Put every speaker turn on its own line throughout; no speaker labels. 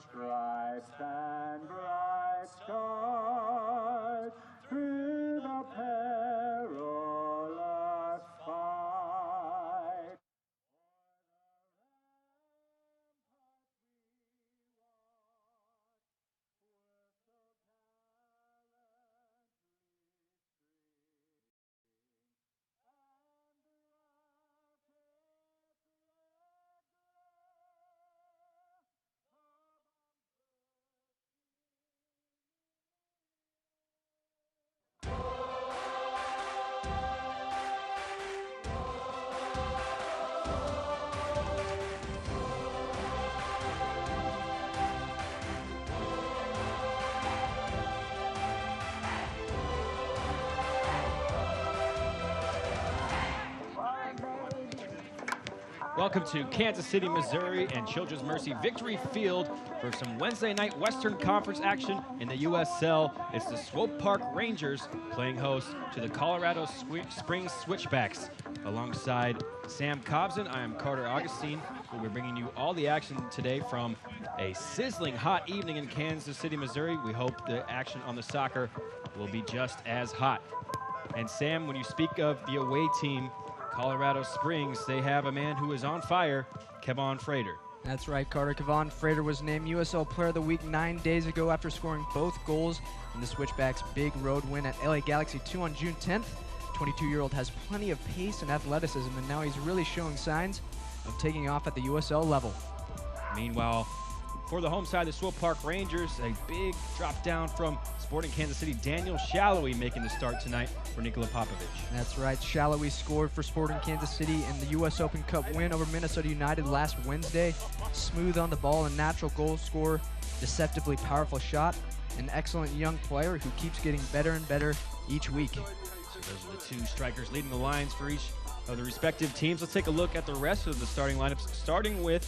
stripes and bright stars through the perilous fight.
Welcome to Kansas City, Missouri and Children's Mercy Victory Field for some Wednesday night Western Conference action in the USL. It's the Swope Park Rangers playing host to the Colorado Springs Switchbacks. Alongside Sam Cobson, I am Carter Augustine. We'll be bringing you all the action today from a sizzling hot evening in Kansas City, Missouri. We hope the action on the soccer will be just as hot. And Sam, when you speak of the away team, Colorado Springs, they have a man who is on fire, Kevon Frater.
That's right, Carter. Kevon Frater was named USL Player of the Week 9 days ago after scoring both goals in the Switchbacks' big road win at LA Galaxy 2 on June 10th. 22-year-old has plenty of pace and athleticism, and now he's really showing signs of taking off at the USL level.
Meanwhile, for the home side, the Swope Park Rangers, a big drop down from Sporting Kansas City. Daniel Shallowy making the start tonight for Nikola Popovic.
That's right. Shallowy scored for Sporting Kansas City in the U.S. Open Cup win over Minnesota United last Wednesday. Smooth on the ball, a natural goal scorer, deceptively powerful shot, an excellent young player who keeps getting better and better each week.
So those are the two strikers leading the lines for each of the respective teams. Let's take a look at the rest of the starting lineups, starting with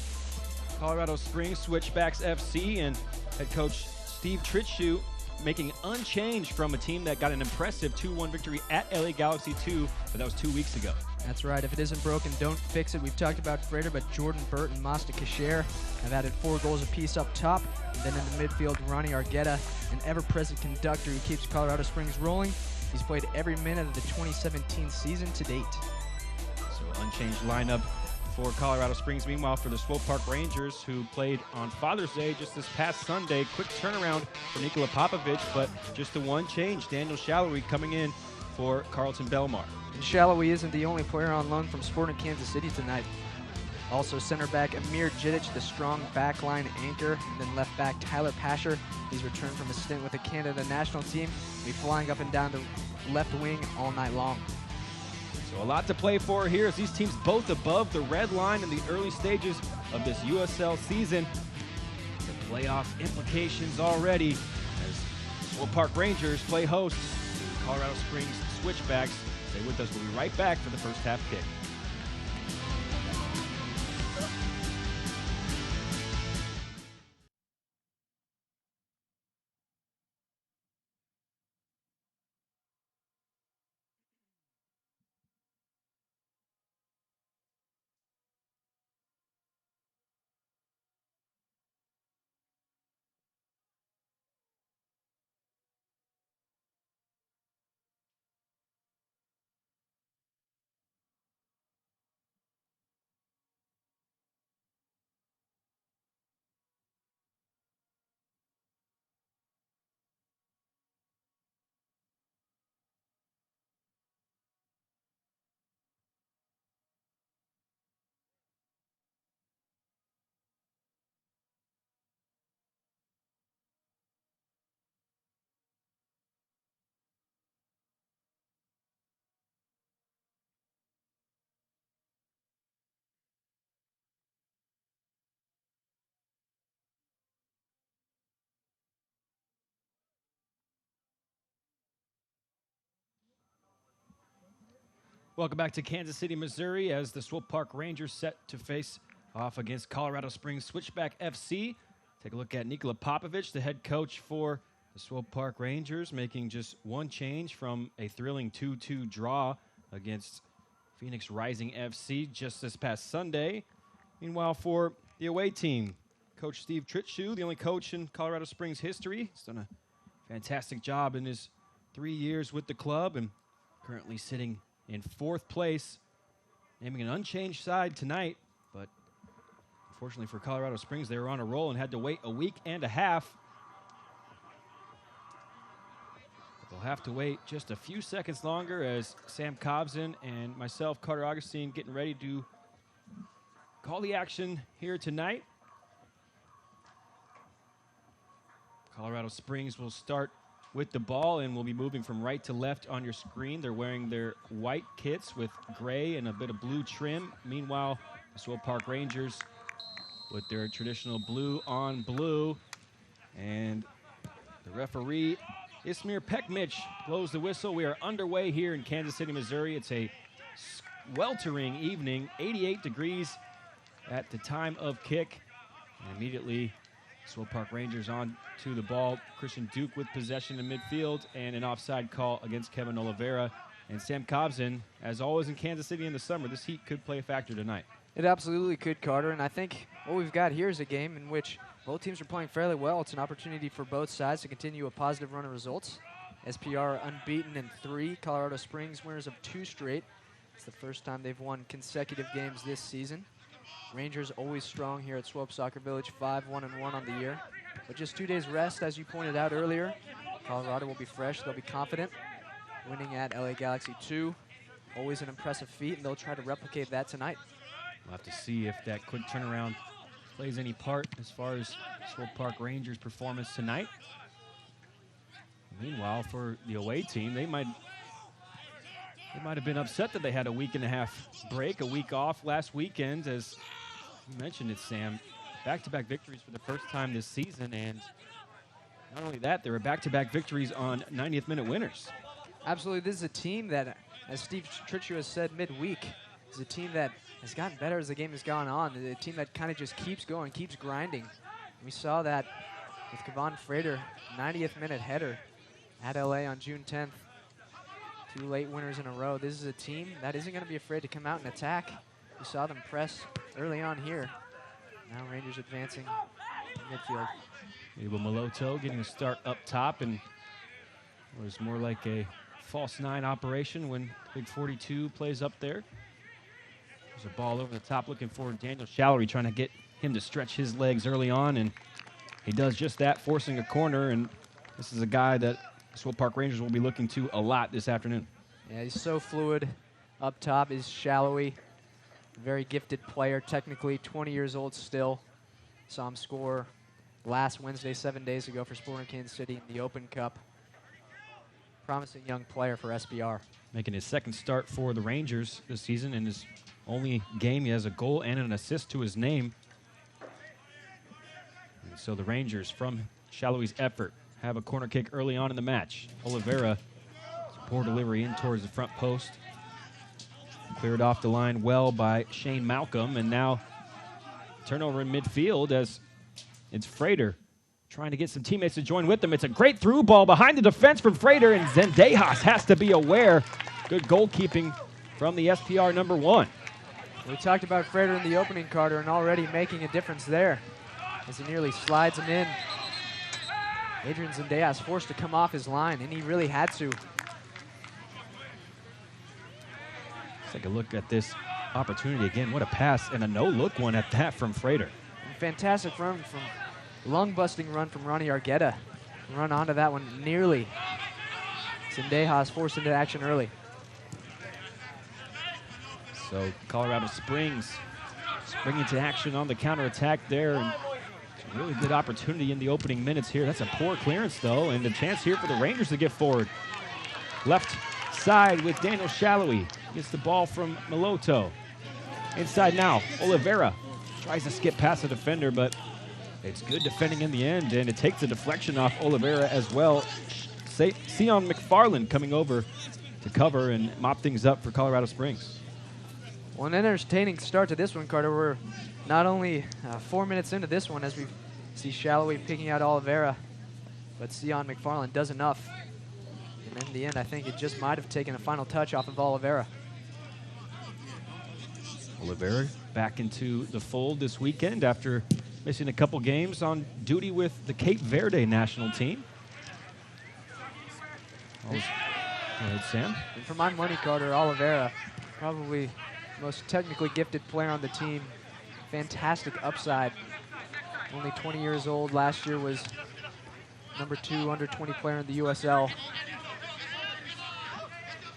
Colorado Springs Switchbacks FC and head coach Steve Tritschu making unchanged from a team that got an impressive 2-1 victory at LA Galaxy 2, but that was 2 weeks ago.
That's right. If it isn't broken, don't fix it. We've talked about Frater, but Jordan Burt and Masta Kasher have added 4 goals apiece up top. And then in the midfield, Ronnie Argueta, an ever-present conductor who keeps Colorado Springs rolling. He's played every minute of the 2017 season to date.
So unchanged lineup for Colorado Springs. Meanwhile, for the Swope Park Rangers, who played on Father's Day just this past Sunday, quick turnaround for Nikola Popovic, but just the one change. Daniel Shallowy coming in for Carlton Belmar.
And Shallowy isn't the only player on loan from Sporting Kansas City tonight. Also center back Amir Jidic, the strong backline anchor, and then left back Tyler Pasher. He's returned from a stint with the Canada national team. He'll be flying up and down the left wing all night long.
So a lot to play for here as these teams both above the red line in the early stages of this USL season. The playoff implications already as Swope Park Rangers play host to Colorado Springs Switchbacks. Stay with us. We'll be right back for the first half kick. Welcome back to Kansas City, Missouri, as the Swope Park Rangers set to face off against Colorado Springs Switchback FC. Take a look at Nikola Popovic, the head coach for the Swope Park Rangers, making just one change from a thrilling 2-2 draw against Phoenix Rising FC just this past Sunday. Meanwhile, for the away team, Coach Steve Tritschu, the only coach in Colorado Springs history. He's done a fantastic job in his 3 years with the club and currently sitting in 4th place, naming an unchanged side tonight. But unfortunately for Colorado Springs, they were on a roll and had to wait a week and a half. But they'll have to wait just a few seconds longer as Sam Cobson and myself, Carter Augustine, getting ready to call the action here tonight. Colorado Springs will start with the ball and will be moving from right to left on your screen. They're wearing their white kits with gray and a bit of blue trim. Meanwhile, the Swope Park Rangers with their traditional blue on blue. And the referee, Ismir Pekmich, blows the whistle. We are underway here in Kansas City, Missouri. It's a sweltering evening, 88 degrees at the time of kick. And immediately, Swope Park Rangers on to the ball. Christian Duke with possession in midfield and an offside call against Kevin Oliveira. And Sam Cobson, as always in Kansas City in the summer, this heat could play a factor tonight.
It absolutely could, Carter, and I think what we've got here is a game in which both teams are playing fairly well. It's an opportunity for both sides to continue a positive run of results. SPR unbeaten in 3, Colorado Springs winners of 2 straight. It's the first time they've won consecutive games this season. Rangers always strong here at Swope Soccer Village, 5-1-1 on the year. But just 2 days rest, as you pointed out earlier. Colorado will be fresh, they'll be confident. Winning at LA Galaxy 2, always an impressive feat, and they'll try to replicate that tonight.
We'll have to see if that quick turnaround plays any part as far as Swope Park Rangers' performance tonight. Meanwhile, for the away team, they might have been upset that they had a week and a half break, a week off last weekend. As you mentioned it, Sam, back-to-back victories for the first time this season, and not only that, there were back-to-back victories on 90th-minute winners.
Absolutely, this is a team that, as Steve Tritschu has said midweek, is a team that has gotten better as the game has gone on. A team that kind of just keeps going, keeps grinding. We saw that with Kevon Frater, 90th-minute header at LA on June 10th. 2 late winners in a row. This is a team that isn't going to be afraid to come out and attack. We saw them press early on here. Now Rangers advancing in midfield.
Abel Maloto getting a start up top, and it was more like a false 9 operation when Big 42 plays up there. There's a ball over the top looking for Daniel Shallery, trying to get him to stretch his legs early on, and he does just that, forcing a corner. And this is a guy that Swope Park Rangers will be looking to a lot this afternoon.
Yeah, he's so fluid. Up top is Shallowy, very gifted player, technically 20 years old still. Saw him score last Wednesday, 7 days ago for Sporting Kansas City in the Open Cup. Promising young player for SBR.
Making his 2nd start for the Rangers this season. In his only game, he has a goal and an assist to his name. And so the Rangers, from Shallowy's effort, have a corner kick early on in the match. Oliveira, poor delivery in towards the front post. Cleared off the line well by Shane Malcolm, and now turnover in midfield as it's Frater trying to get some teammates to join with them. It's a great through ball behind the defense from Frater, and Zendejas has to be aware. Good goalkeeping from the SPR number 1.
We talked about Frater in the opening, Carter, and already making a difference there as he nearly slides him in. Adrian Zendejas forced to come off his line, and he really had to.
Let's take a look at this opportunity again. What a pass, and a no-look one at that from Frater.
Fantastic run from lung-busting run from Ronnie Argueta. Run onto that one nearly. Zendejas forced into action early.
So Colorado Springs springing to action on the counterattack there. And really good opportunity in the opening minutes here. That's a poor clearance, though, and a chance here for the Rangers to get forward. Left side with Daniel Shallowy. Gets the ball from Maloto. Inside now, Oliveira tries to skip past the defender, but it's good defending in the end, and it takes a deflection off Oliveira as well. Sion McFarland coming over to cover and mop things up for Colorado Springs.
Well, an entertaining start to this one, Carter. We're not only 4 minutes into this one as we see Shallowy picking out Oliveira, but Sion McFarland does enough. And in the end, I think it just might have taken a final touch off of Oliveira.
Oliveira back into the fold this weekend after missing a couple games on duty with the Cape Verde national team. Go ahead, Sam.
And for my money, Carter, Oliveira, probably the most technically gifted player on the team. Fantastic upside. Only 20 years old. Last year was number 2 under 20 player in the USL.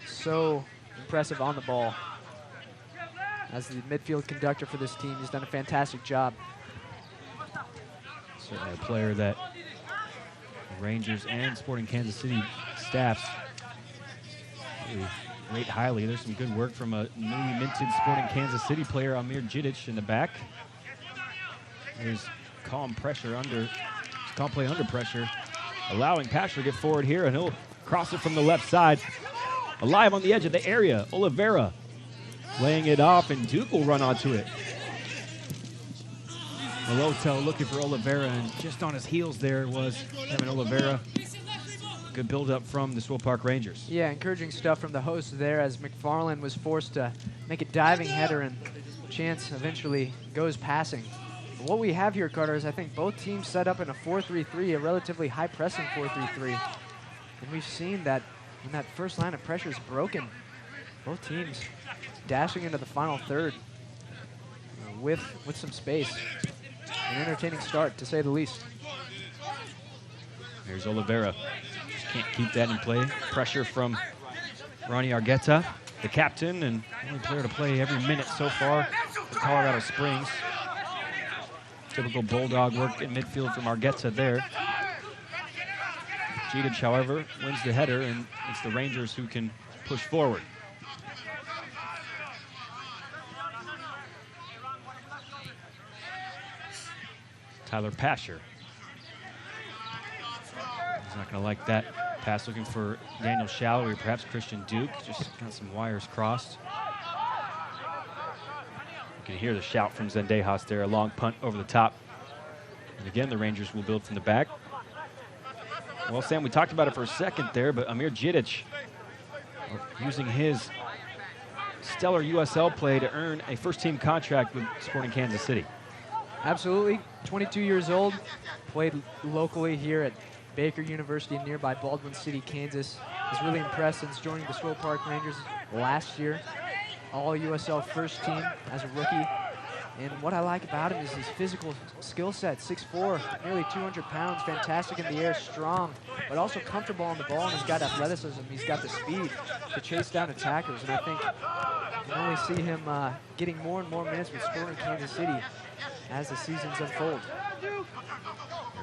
So impressive on the ball. As the midfield conductor for this team, he's done a fantastic job.
Certainly a player that the Rangers and Sporting Kansas City staffs really rate highly. There's some good work from a newly minted Sporting Kansas City player, Amir Jidic, in the back. There's calm play under pressure, allowing Pasher to get forward here, and he'll cross it from the left side. Alive on the edge of the area, Oliveira laying it off, and Duke will run onto it. Maloto looking for Oliveira, and just on his heels there was Kevin Oliveira. Good build-up from the Swope Park Rangers.
Yeah, encouraging stuff from the host there, as McFarland was forced to make a diving header, and Chance eventually goes passing. But what we have here, Carter, is I think both teams set up in a 4-3-3, a relatively high-pressing 4-3-3. And we've seen that when that first line of pressure is broken, both teams dashing into the final third with some space. An entertaining start, to say the least.
Here's Oliveira. Just can't keep that in play. Pressure from Ronnie Argueta, the captain, and only player to play every minute so far for Colorado Springs. Typical Bulldog work in midfield from Argueta there. Jidic, however, wins the header, and it's the Rangers who can push forward. Tyler Pasher. He's not going to like that pass, looking for Daniel Shallow or perhaps Christian Duke. Just got some wires crossed. You can hear the shout from Zendejas there. A long punt over the top. And again, the Rangers will build from the back. Well, Sam, we talked about it for a second there, but Amir Jidic using his stellar USL play to earn a first-team contract with Sporting Kansas City.
Absolutely. 22 years old, played locally here at Baker University in nearby Baldwin City, Kansas. Has really impressed since joining the Swope Park Rangers last year. All USL first team as a rookie. And what I like about him is his physical skill set. 6'4", nearly 200 pounds, fantastic in the air, strong, but also comfortable on the ball, and he's got athleticism. He's got the speed to chase down attackers, and I think you can only see him getting more and more minutes with Sporting Kansas City as the seasons unfold.
There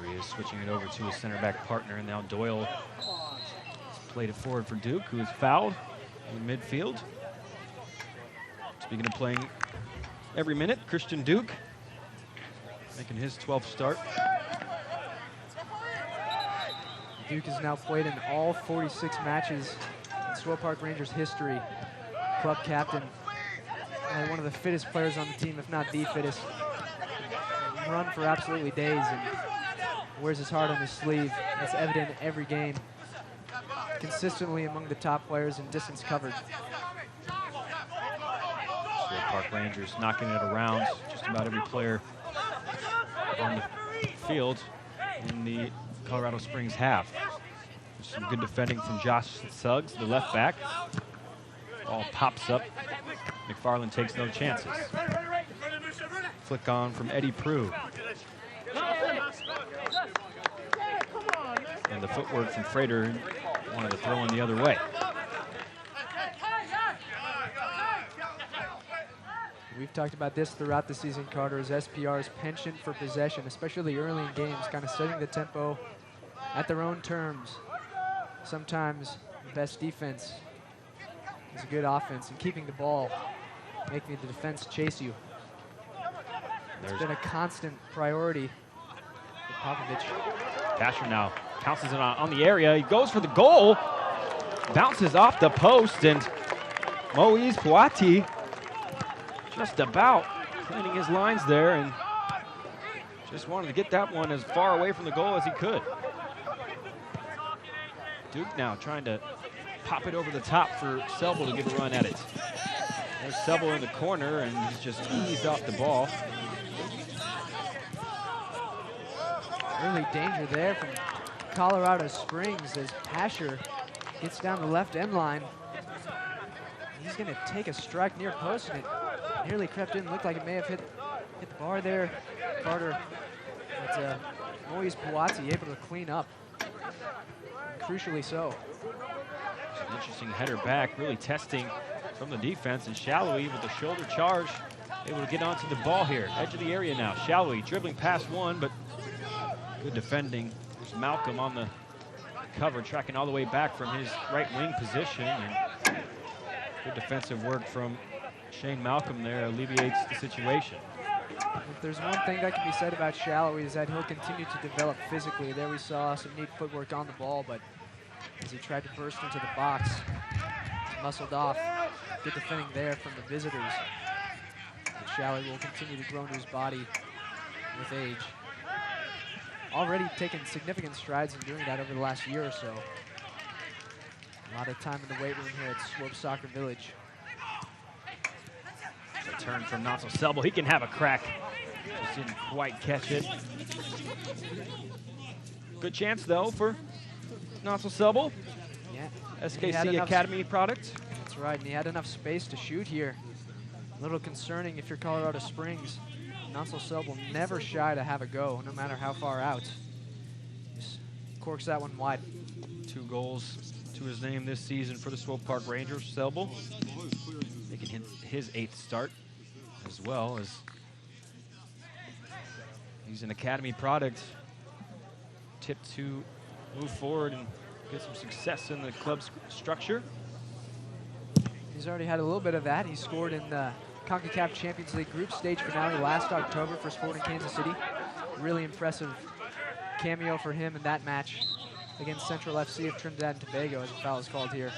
he is, switching it over to his center back partner, and now Doyle played it forward for Duke, who is fouled in midfield. Speaking of playing every minute, Christian Duke making his 12th start.
Duke has now played in all 46 matches in Swope Park Rangers history. Club captain, one of the fittest players on the team, if not the fittest. Run for absolutely days and wears his heart on his sleeve. That's evident in every game. Consistently among the top players in distance covered.
Swope Park Rangers knocking it around just about every player on the field in the Colorado Springs half. There's some good defending from Josh Suggs, the left back. Ball pops up. McFarland takes no chances. Flick on from Eddie Prue. And the footwork from Frater wanted to throw in the other way.
We've talked about this throughout the season, Carter, as SPR's penchant for possession, especially early in games, kind of setting the tempo at their own terms. Sometimes the best defense is a good offense, and keeping the ball, making the defense chase you. It's been a constant priority for Popovich.
Pasher now pounces it on the area. He goes for the goal, bounces off the post, and Moise Puati just about cleaning his lines there and just wanted to get that one as far away from the goal as he could. Duke now trying to pop it over the top for Selble to get a run at it. There's Selble in the corner, and he's just eased off the ball.
early danger there from Colorado Springs as Pasher gets down the left end line. He's going to take a strike near post, and it nearly crept in. Looked like it may have hit the bar there, Carter. But Moise Puazzi able to clean up, and crucially so.
An interesting header back, really testing from the defense, and Shallowy with the shoulder charge, able to get onto the ball here. Edge of the area now. Shallowy dribbling past one, but good defending. There's Malcolm on the cover, tracking all the way back from his right wing position, and good defensive work from Shane Malcolm there alleviates the situation.
If there's one thing that can be said about Shallowy is that he'll continue to develop physically. There we saw some neat footwork on the ball, but as he tried to burst into the box, muscled off. Good defending there from the visitors. And Shallowy will continue to grow into his body with age. Already taken significant strides in doing that over the last year or so. A lot of time in the weight room here at Swope Soccer Village.
A turn from Nassau Selbel. He can have a crack. Just didn't quite catch it. Good chance, though, for Nassau Selbel.
Yeah.
SKC Academy product.
That's right, and he had enough space to shoot here. A little concerning if you're Colorado Springs. Nassau Selbel never shy to have a go, no matter how far out. Just corks that one wide.
2 goals to his name this season for the Swope Park Rangers. Selbel making his 8th start, as well as he's an academy product, tipped to move forward and get some success in the club's structure.
He's already had a little bit of that. He scored in the CONCACAF Champions League group stage finale last October for Sporting Kansas City. Really impressive cameo for him in that match against Central FC of Trinidad and Tobago, as a foul is called here.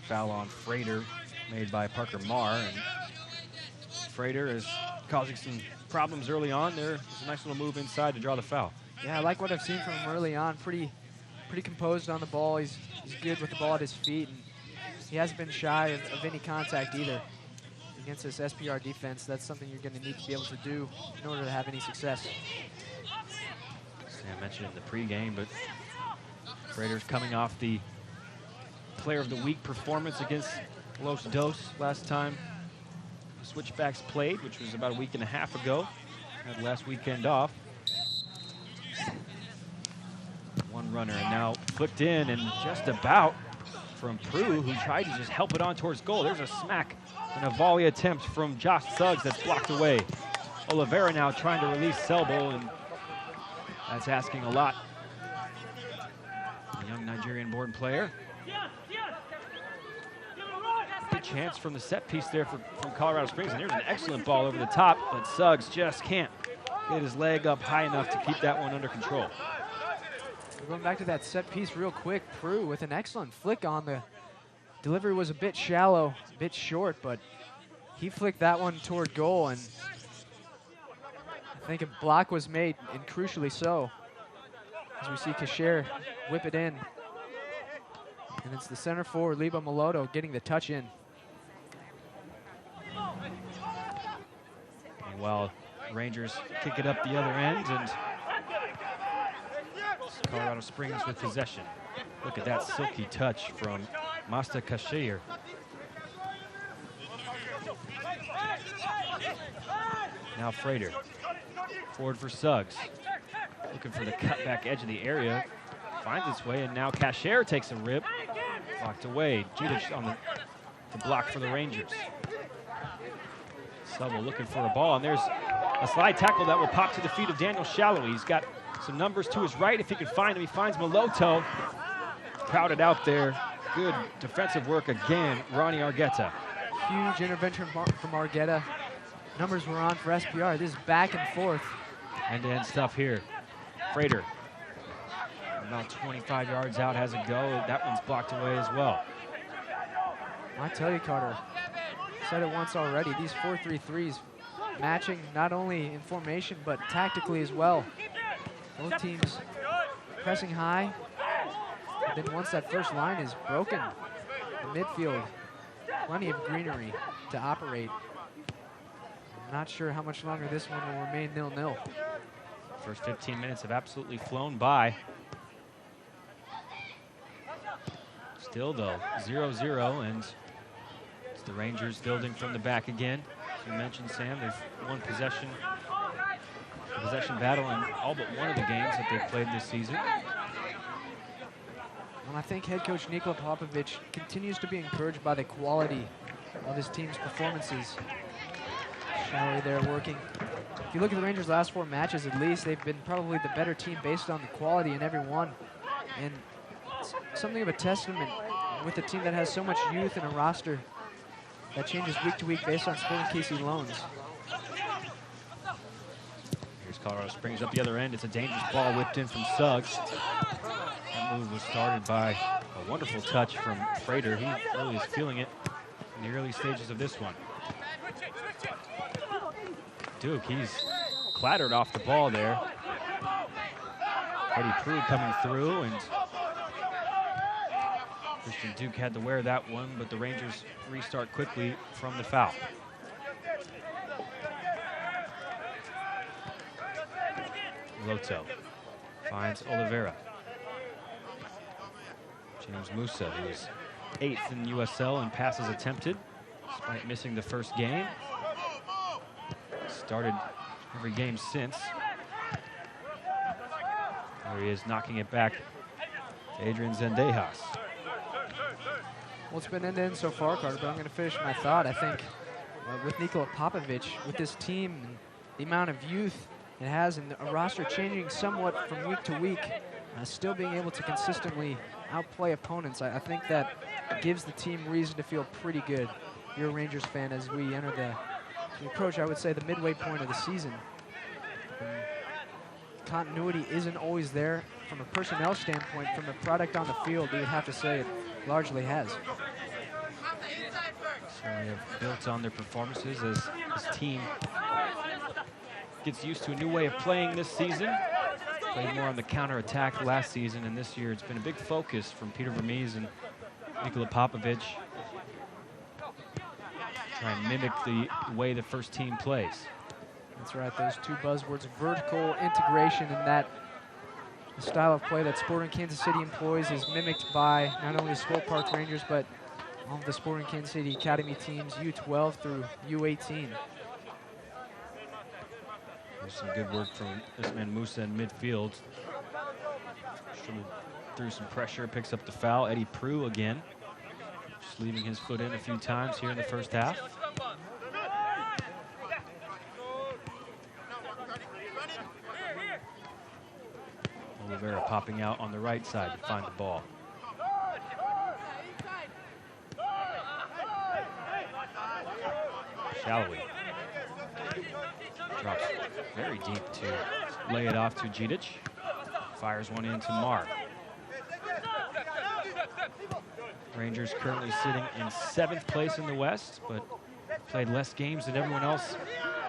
Foul on Frater made by Parker Marr, and Frater is causing some problems early on. There's a nice little move inside to draw the foul.
Yeah, I like what I've seen from him early on. Pretty composed on the ball. He's good with the ball at his feet, and he hasn't been shy of any contact either. Against this SPR defense, that's something you're going to need to be able to do in order to have any success.
Sam mentioned it in the pregame, but Frater's coming off the Player of the Week performance against Los Dos last time the Switchbacks played, which was about a week and a half ago. Had last weekend off. One runner, and now flicked in, and just about from Prue, who tried to just help it on towards goal. There's a smack and a volley attempt from Josh Suggs that's blocked away. Oliveira now trying to release Selbel, and that's asking a lot. A young Nigerian-born player. Good chance from the set piece there from Colorado Springs, and here's an excellent ball over the top, but Suggs just can't get his leg up high enough to keep that one under control.
We're going back to that set piece real quick. Prue with an excellent flick on the delivery. Was a bit shallow, a bit short, but he flicked that one toward goal, and I think a block was made, and crucially so, as we see Kasher whip it in. And it's the center forward, Lebo Maloto, getting the touch in.
And while Rangers kick it up the other end, and Colorado Springs with possession. Look at that silky touch from Masta Kasher. Now Frater, forward for Suggs. Looking for the cutback edge of the area. Finds its way, and now Kasher takes a rip. Blocked away. Judic on the block for the Rangers. Selbel looking for a ball, and there's a slide tackle that will pop to the feet of Daniel Shallowy. He's got some numbers to his right. If he can find him, he finds Maloto. Crowded out there. Good defensive work again, Ronnie Argueta.
Huge intervention from Argueta. Numbers were on for SPR. This is back and forth.
End-to-end stuff here. Frater, about 25 yards out, has a go. That one's blocked away as well.
I tell you, Carter, said it once already, these 4-3-3s matching not only in formation, but tactically as well. Both teams pressing high. And then once that first line is broken, the midfield, plenty of greenery to operate. I'm not sure how much longer this one will remain 0-0.
First 15 minutes have absolutely flown by. Still, though, 0-0, and it's the Rangers building from the back again. As you mentioned, Sam, they've won possession battle in all but one of the games that they've played this season.
Well, I think head coach Nikola Popovic continues to be encouraged by the quality of his team's performances. Showery there working. If you look at the Rangers' last 4 matches, at least, they've been probably the better team based on the quality in every one. And it's something of a testament with a team that has so much youth in a roster that changes week to week based on Sporting KC loans.
Here's Colorado Springs up the other end. It's a dangerous ball whipped in from Suggs. That move was started by a wonderful touch from Frater. He really is feeling it in the early stages of this one. Duke, he's clattered off the ball there. Eddie Prue coming through, and Christian Duke had to wear that one, but the Rangers restart quickly from the foul. Loto finds Oliveira. James Musa, who is 8th in USL in passes attempted, despite missing the first game. Started every game since. There he is, knocking it back to Adrian Zendejas.
Well, it's been end-to-end so far, Carter, but I'm going to finish my thought. I think with Nikola Popovic, with this team and the amount of youth it has and a roster changing somewhat from week to week, still being able to consistently outplay opponents, I think that gives the team reason to feel pretty good. You're a Rangers fan as we enter the approach, I would say, the midway point of the season. Continuity isn't always there from a personnel standpoint. From the product on the field, we would have to say it largely has.
So they have built on their performances as this team gets used to a new way of playing this season. Played more on the counter-attack last season, and this year it's been a big focus from Peter Vermees and Nikola Popovic. Try and mimic the way the first team plays.
That's right, those 2 buzzwords, vertical integration, and that the style of play that Sporting Kansas City employs is mimicked by not only the Swope Park Rangers, but all of the Sporting Kansas City Academy teams, U12 through U18.
There's some good work from this man Musa in midfield. Through some pressure, picks up the foul. Eddie Prue again, just leaving his foot in a few times here in the first half. Oliveira popping out on the right side to find the ball. Showery drops very deep to lay it off to Djidic. Fires one in to Marr. Rangers currently sitting in 7th place in the West, but played less games than everyone else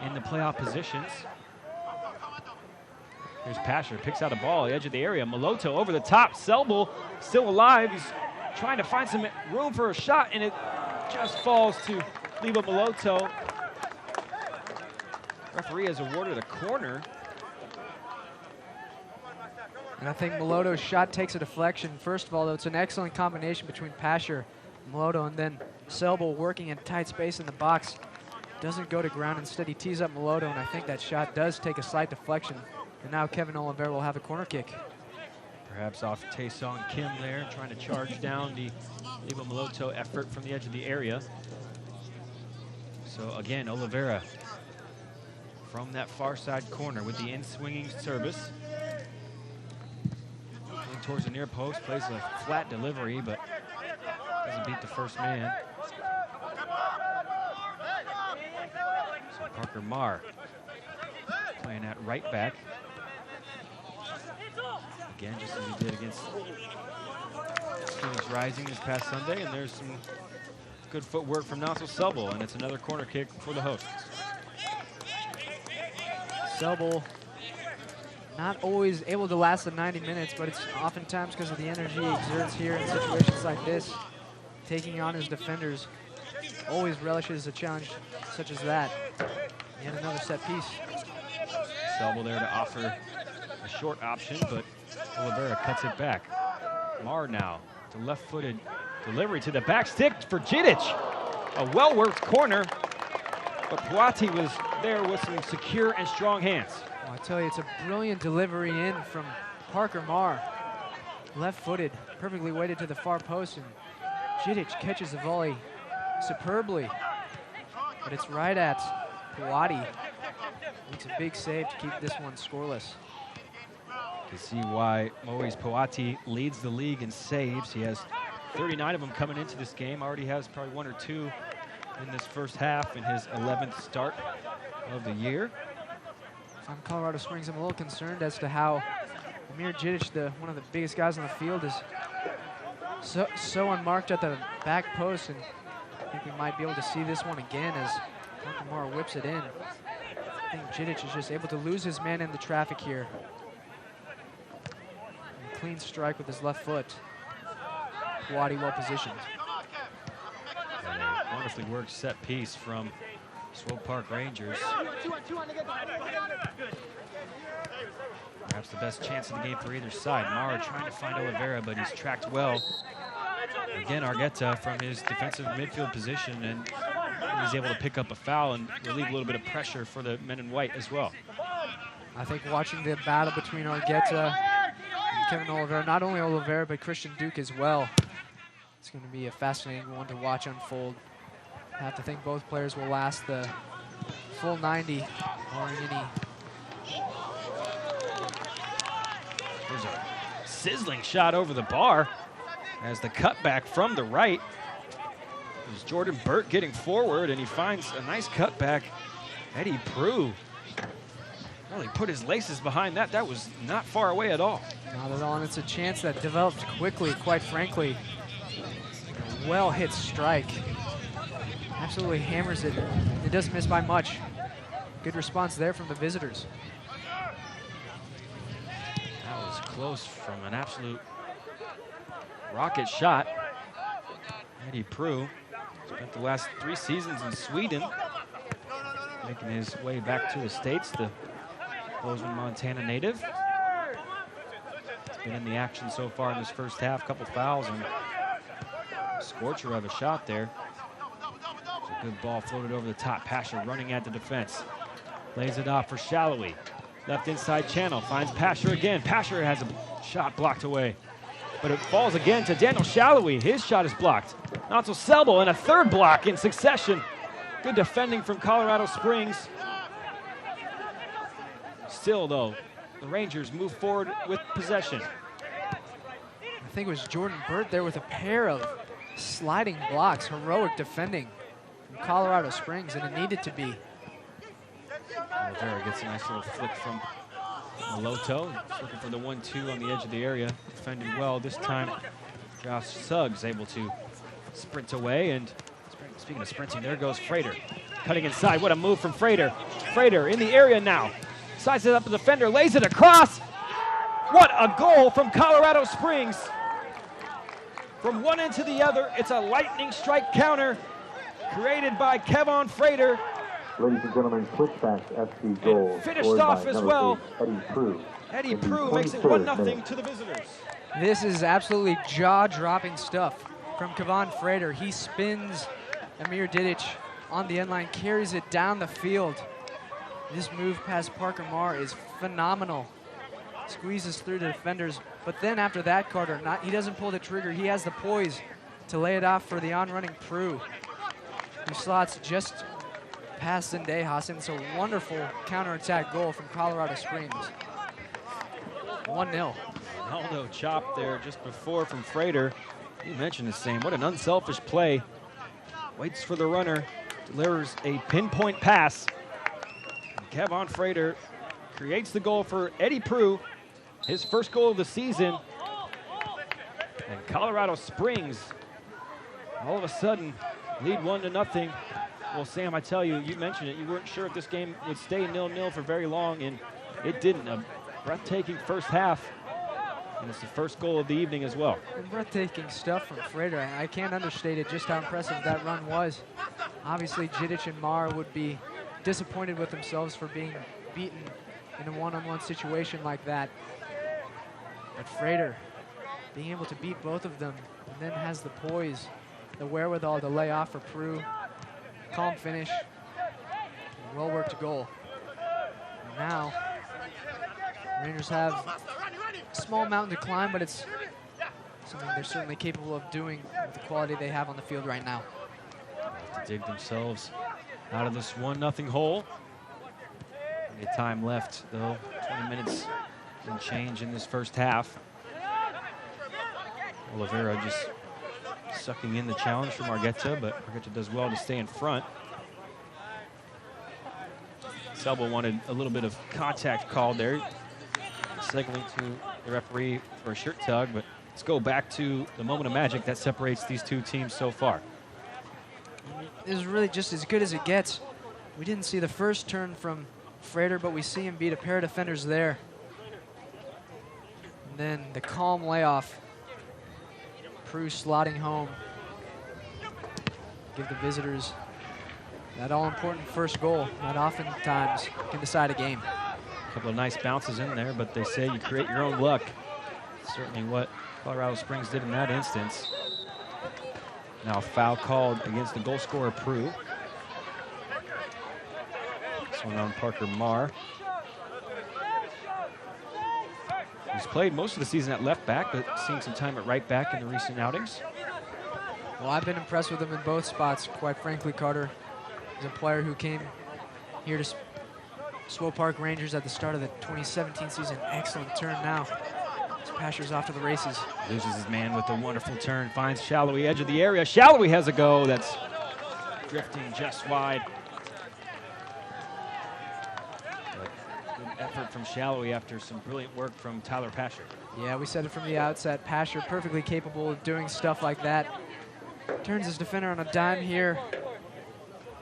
in the playoff positions. Here's Pasher, picks out a ball at the edge of the area. Maloto over the top. Selbel still alive. He's trying to find some room for a shot, and it just falls to Lebo Maloto. Referee has awarded a corner.
And I think Maloto's shot takes a deflection. First of all, though, it's an excellent combination between Pasher, Maloto, and then Selbel working in tight space in the box. Doesn't go to ground. Instead, he tees up Maloto, and I think that shot does take a slight deflection. And now Kevin Oliveira will have a corner kick.
Perhaps off Tae-Song Kim there, trying to charge down the Lebo Maloto effort from the edge of the area. So again, Oliveira from that far side corner with the in-swinging service. Going towards the near post, plays a flat delivery, but doesn't beat the first man. So Parker Marr playing at right back. Again, just as he did against Phoenix Rising this past Sunday, and there's some good footwork from Nassau Selbel, and it's another corner kick for the hosts.
Selbel not always able to last the 90 minutes, but it's oftentimes because of the energy he exerts here in situations like this. Taking on his defenders, always relishes a challenge such as that. And another set piece.
Selbel there to offer a short option, but Oliveira cuts it back. Mar now, the left-footed delivery to the back stick for Jidic. A well-worked corner, but Puati was there with some secure and strong hands.
Well, I tell you, it's a brilliant delivery in from Parker Mar. Left-footed, perfectly weighted to the far post, and Jidic catches the volley superbly. But it's right at Puati. Makes a big save to keep this one scoreless.
You see why Moise Puati leads the league in saves. He has 39 of them coming into this game. Already has probably 1 or 2 in this first half in his 11th start of the year.
If I'm Colorado Springs, I'm a little concerned as to how Amir Jidic, one of the biggest guys on the field, is so unmarked at the back post, and I think we might be able to see this one again as Parker Mar whips it in. I think Jidic is just able to lose his man in the traffic here. And a clean strike with his left foot. Puati well positioned.
And a wonderfully worked set piece from Swope Park Rangers. Perhaps the best chance of the game for either side. Mara trying to find Oliveira, but he's tracked well. Again, Argueta from his defensive midfield position, and he's able to pick up a foul and relieve a little bit of pressure for the men in white as well.
I think watching the battle between Argueta and Kevin Oliveira, not only Oliveira, but Christian Duke as well, it's going to be a fascinating one to watch unfold. I have to think both players will last the full 90, barring any.
There's a sizzling shot over the bar as the cutback from the right. There's Jordan Burt getting forward, and he finds a nice cutback. Eddie Prue really put his laces behind that. That was not far away at all.
Not at all, and it's a chance that developed quickly, quite frankly. A well-hit strike. Absolutely hammers it. It doesn't miss by much. Good response there from the visitors.
That was close from an absolute rocket shot. Eddie Prue spent the last 3 seasons in Sweden, making his way back to the States, the Bozeman, Montana native. He's been in the action so far in this first half, couple fouls, and a scorcher of a shot there. It's a good ball floated over the top. Pasher running at the defense. Lays it off for Shallowy. Left inside channel, finds Pasher again. Pasher has a shot blocked away, but it falls again to Daniel Shallowy. His shot is blocked. Nacho Selbo, and a third block in succession. Good defending from Colorado Springs. Still, though, the Rangers move forward with possession.
I think it was Jordan Burt there with a pair of sliding blocks. Heroic defending from Colorado Springs, and it needed to be.
Oliveira gets a nice little flick from Maloto. He's looking for the 1-2 on the edge of the area. Defended well. This time, Josh Suggs able to sprint away. And speaking of sprinting, there goes Frater. Cutting inside. What a move from Frater. Frater in the area now. Sizes up the defender. Lays it across. What a goal from Colorado Springs. From one end to the other, it's a lightning strike counter created by Kevon Frater.
Ladies and gentlemen, Switchbacks FC goal.
Finished off as well.
Eddie Prue.
Eddie Prue makes it 1-0 to the visitors.
This is absolutely jaw-dropping stuff from Kevon Frater. He spins Amir Jidic on the end line, carries it down the field. This move past Parker Mar is phenomenal. Squeezes through the defenders, but then after that, Carter, he doesn't pull the trigger. He has the poise to lay it off for the on-running Prue, who slots just past Zendejas, and it's a wonderful counterattack goal from Colorado Springs. 1-0.
Ronaldo chopped there just before from Frater. You mentioned the same. What an unselfish play. Waits for the runner, delivers a pinpoint pass. And Kevon Frater creates the goal for Eddie Prue, his first goal of the season. And Colorado Springs, all of a sudden, lead 1-0. Well, Sam, I tell you, you mentioned it. You weren't sure if this game would stay 0-0 for very long, and it didn't. A breathtaking first half, and it's the first goal of the evening as well.
And breathtaking stuff from Frater. I can't understate it, just how impressive that run was. Obviously, Jidic and Mar would be disappointed with themselves for being beaten in a one-on-one situation like that. But Frater being able to beat both of them and then has the poise, the wherewithal to lay off for Prue. Calm finish, well-worked goal. And now, Rangers have a small mountain to climb, but it's something they're certainly capable of doing with the quality they have on the field right now.
To dig themselves out of this 1-0 hole. Plenty of time left, though. 20 minutes and change in this first half. Oliveira just sucking in the challenge from Argueta, but Argueta does well to stay in front. Selba wanted a little bit of contact called there, signaling to the referee for a shirt tug, but let's go back to the moment of magic that separates these two teams so far.
This is really just as good as it gets. We didn't see the first turn from Frater, but we see him beat a pair of defenders there. And then the calm layoff. Prue slotting home. Give the visitors that all-important first goal that oftentimes can decide a game.
A couple of nice bounces in there, but they say you create your own luck. Certainly what Colorado Springs did in that instance. Now a foul called against the goal scorer, Prue. This one on Parker Marr. He's played most of the season at left back, but seeing some time at right back in the recent outings.
Well, I've been impressed with him in both spots, quite frankly, Carter. He's a player who came here to Swope Park Rangers at the start of the 2017 season. Excellent turn now. Pasher's off to the races.
Loses his man with a wonderful turn, finds Shallowy, edge of the area. Shallowy has a go that's drifting just wide. But good effort from Shallowy after some brilliant work from Tyler Pasher.
Yeah, we said it from the outset. Pasher perfectly capable of doing stuff like that. Turns his defender on a dime here.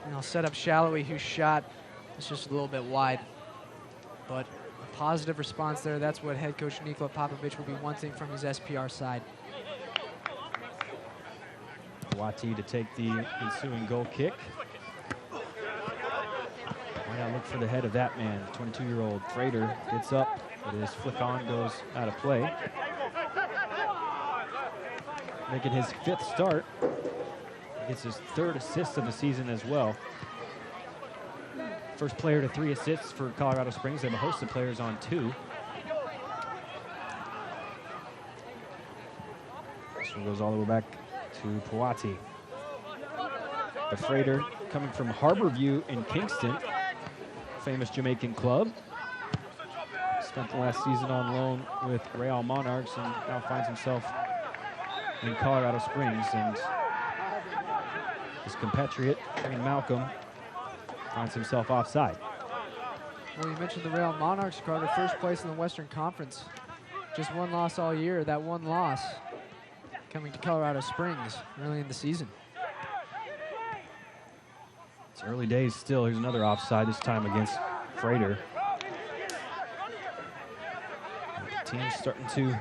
And he'll set up Shallowy, whose shot is just a little bit wide. But a positive response there. That's what head coach Nikola Popovic will be wanting from his SPR side.
Wati to take the ensuing goal kick. Why not look for the head of that man? 22-year-old Frater gets up, but his flick on goes out of play. Making his 5th start. Gets his 3rd assist of the season as well. First player to 3 assists for Colorado Springs. They have a host of players on 2. This one goes all the way back to Puati. The Frater coming from Harborview in Kingston, famous Jamaican club. Spent the last season on loan with Real Monarchs and now finds himself in Colorado Springs. And his compatriot, Shane Malcolm, finds himself offside.
Well, you mentioned the Real Monarchs, Carter, first place in the Western Conference. Just one loss all year. That one loss coming to Colorado Springs early in the season.
It's early days still. Here's another offside, this time against Frater. The team's starting to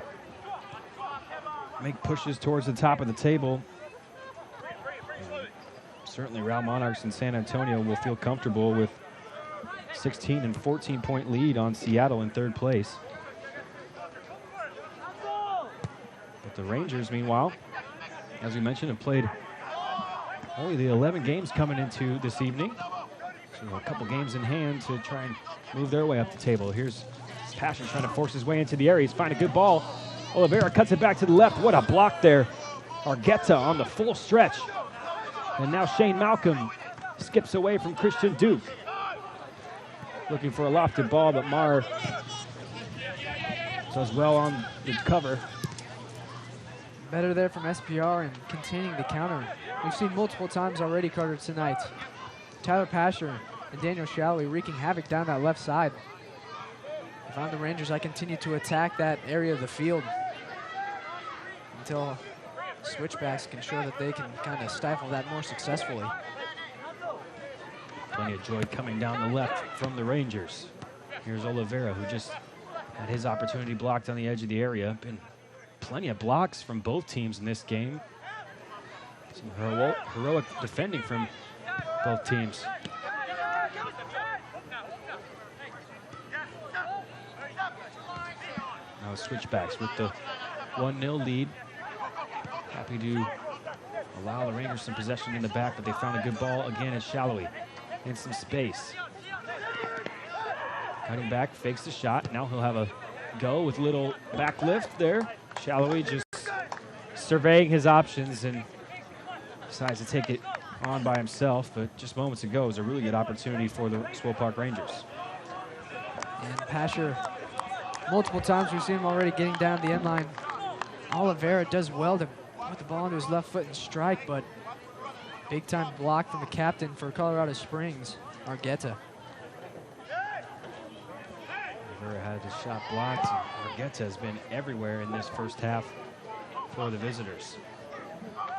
make pushes towards the top of the table. Certainly Real Monarchs in San Antonio will feel comfortable with 16 and 14-point lead on Seattle in 3rd place. But the Rangers, meanwhile, as we mentioned, have played only the 11 games coming into this evening. So a couple games in hand to try and move their way up the table. Here's Passion trying to force his way into the area. He's finding a good ball. Oliveira cuts it back to the left. What a block there. Argueta on the full stretch. And now Shane Malcolm skips away from Christian Duke. Looking for a lofted ball, but Marr does well on the cover.
Better there from SPR and containing the counter. We've seen multiple times already, Carter, tonight. Tyler Pasher and Daniel Shallowy wreaking havoc down that left side. If I'm the Rangers, I continue to attack that area of the field until Switchbacks can show that they can kind of stifle that more successfully.
Plenty of joy coming down the left from the Rangers. Here's Oliveira, who just had his opportunity blocked on the edge of the area. Been plenty of blocks from both teams in this game. Some heroic defending from both teams. Now Switchbacks with the 1-0 lead. Happy to allow the Rangers some possession in the back, but they found a good ball again as Shallowy in some space. Cutting back, fakes the shot. Now he'll have a go with little back lift there. Shallowy just surveying his options and decides to take it on by himself, but just moments ago it was a really good opportunity for the Swope Park Rangers.
And Pasher, multiple times we've seen him already getting down the end line. Oliveira does well to put the ball into his left foot and strike, but big time block from the captain for Colorado Springs, Argueta.
Oliveira had his shot blocked, and Argueta has been everywhere in this first half for the visitors.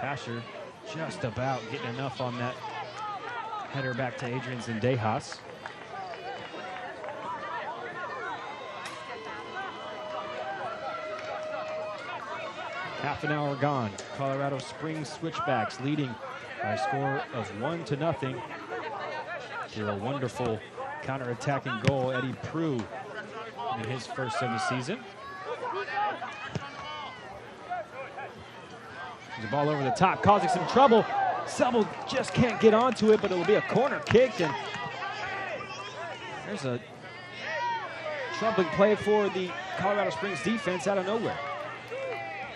Pasher just about getting enough on that header back to Adrian Zendejas. Half an hour gone. Colorado Springs Switchbacks leading by a score of 1-0 through a wonderful counter-attacking goal. Eddie Prue in his first of the season. The ball over the top, causing some trouble. Selbel just can't get onto it, but it'll be a corner kick, and there's a troubling play for the Colorado Springs defense out of nowhere.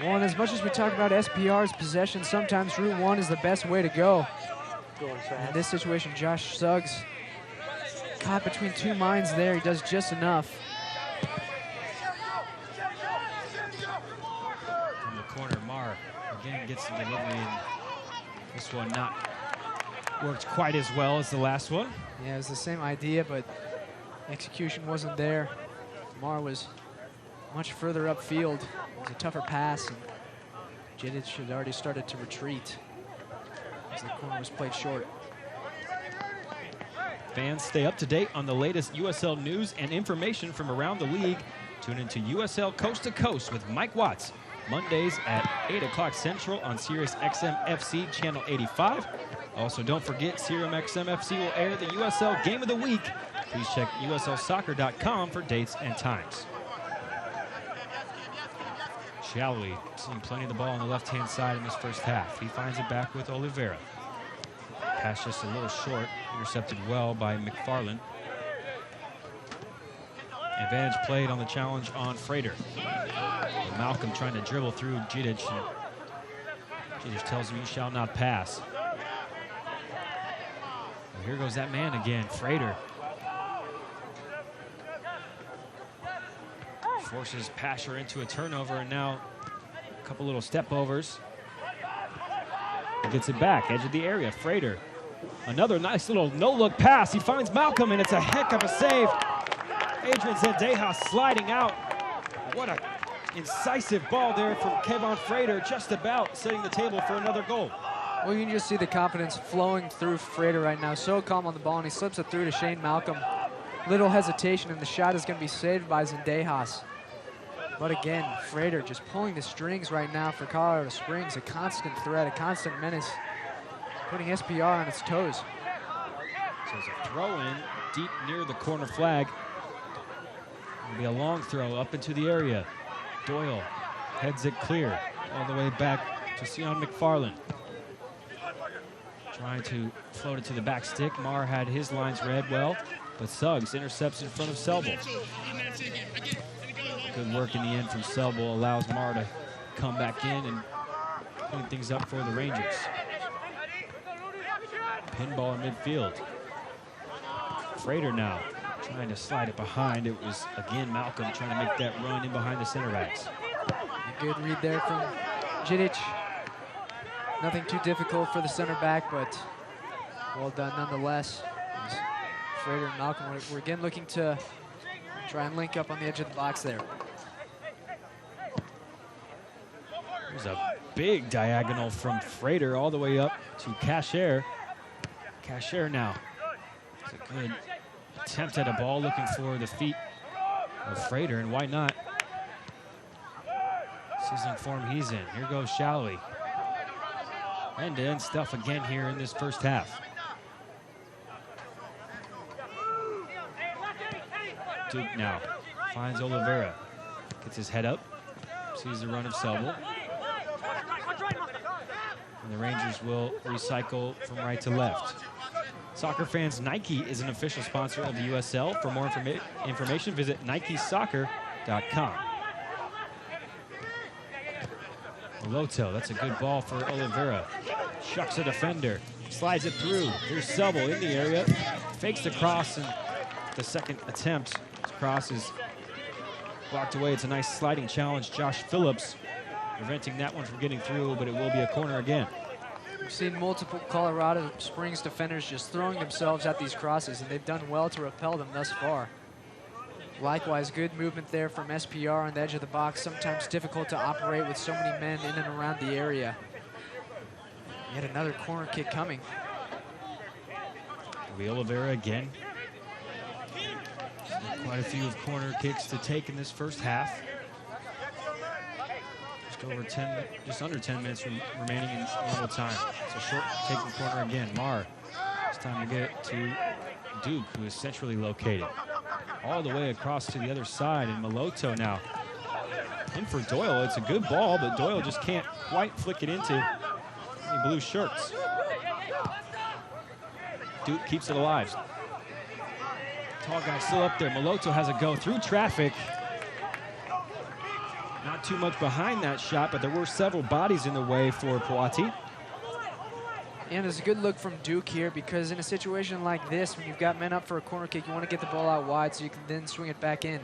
Well, and as much as we talk about SPR's possession, sometimes Route 1 is the best way to go. In this situation, Josh Suggs caught between two minds there. He does just enough.
From the corner, Marr again gets the delivery, and this one not worked quite as well as the last one.
Yeah, it was the same idea, but execution wasn't there. Marr was much further upfield. It was a tougher pass, and Jidic had already started to retreat as the corner was played short.
Fans, stay up to date on the latest USL news and information from around the league. Tune into USL Coast to Coast with Mike Watts, Mondays at 8 o'clock Central on Sirius XM FC Channel 85. Also, don't forget, Sirius XM FC will air the USL Game of the Week. Please check uslsoccer.com for dates and times. Shallowy seeing plenty of the ball on the left-hand side in this first half. He finds it back with Oliveira. Pass just a little short, intercepted well by McFarland. Advantage played on the challenge on Frater. But Malcolm trying to dribble through Jidic. Jidic tells him you shall not pass. Well, here goes that man again, Frater. Forces Pasher into a turnover, and now a couple little step overs. He gets it back, edge of the area, Frater. Another nice little no-look pass. He finds Malcolm, and it's a heck of a save. Adrian Zendejas sliding out. What an incisive ball there from Kevon Frater, just about setting the table for another goal.
Well, you can just see the confidence flowing through Frater right now. So calm on the ball, and he slips it through to Shane Malcolm. Little hesitation, and the shot is going to be saved by Zendejas. But again, Frater just pulling the strings right now for Colorado Springs. A constant threat, a constant menace, putting SPR on its toes.
So it's a throw-in deep near the corner flag. It'll be a long throw up into the area. Doyle heads it clear all the way back to Sion McFarland. Trying to float it to the back stick. Marr had his lines read well, but Suggs intercepts in front of Selbel. Good work in the end from Selbel allows Marr to come back in and clean things up for the Rangers. Pinball in midfield. Frater now trying to slide it behind. It was, again, Malcolm trying to make that run in behind the center backs.
A good read there from Jidic. Nothing too difficult for the center back, but well done nonetheless. As Frater and Malcolm, we're again looking to try and link up on the edge of the box there.
There's a big diagonal from Frater all the way up to Cashier. Cashier now. It's a good attempt at a ball, looking for the feet of Frater, and why not? Sizzling form he's in. Here goes Shallowy. End-to-end stuff again here in this first half. Duke now finds Oliveira. Gets his head up, sees the run of Selbel. And the Rangers will recycle from right to left. Soccer fans, Nike is an official sponsor of the USL. For more information, visit nikesoccer.com. Moloto, that's a good ball for Oliveira. Shucks a defender, slides it through. Here's Selbel in the area, fakes the cross, and the second attempt. His cross is blocked away. It's a nice sliding challenge. Josh Phillips preventing that one from getting through, but it will be a corner again.
We've seen multiple Colorado Springs defenders just throwing themselves at these crosses, and they've done well to repel them thus far. Likewise, good movement there from SPR on the edge of the box. Sometimes difficult to operate with so many men in and around the area. Yet another corner kick coming.
Oliveira again. Quite a few corner kicks to take in this first half. Just under 10 minutes remaining in normal time. It's a short taking corner again. Marr, it's time to get to Duke, who is centrally located. All the way across to the other side, and Moloto now in for Doyle. It's a good ball, but Doyle just can't quite flick it into any blue shirts. Duke keeps it alive. Tall guy still up there. Moloto has a go through traffic. Not too much behind that shot, but there were several bodies in the way for Puati.
And it's a good look from Duke here, because in a situation like this, when you've got men up for a corner kick, you want to get the ball out wide so you can then swing it back in.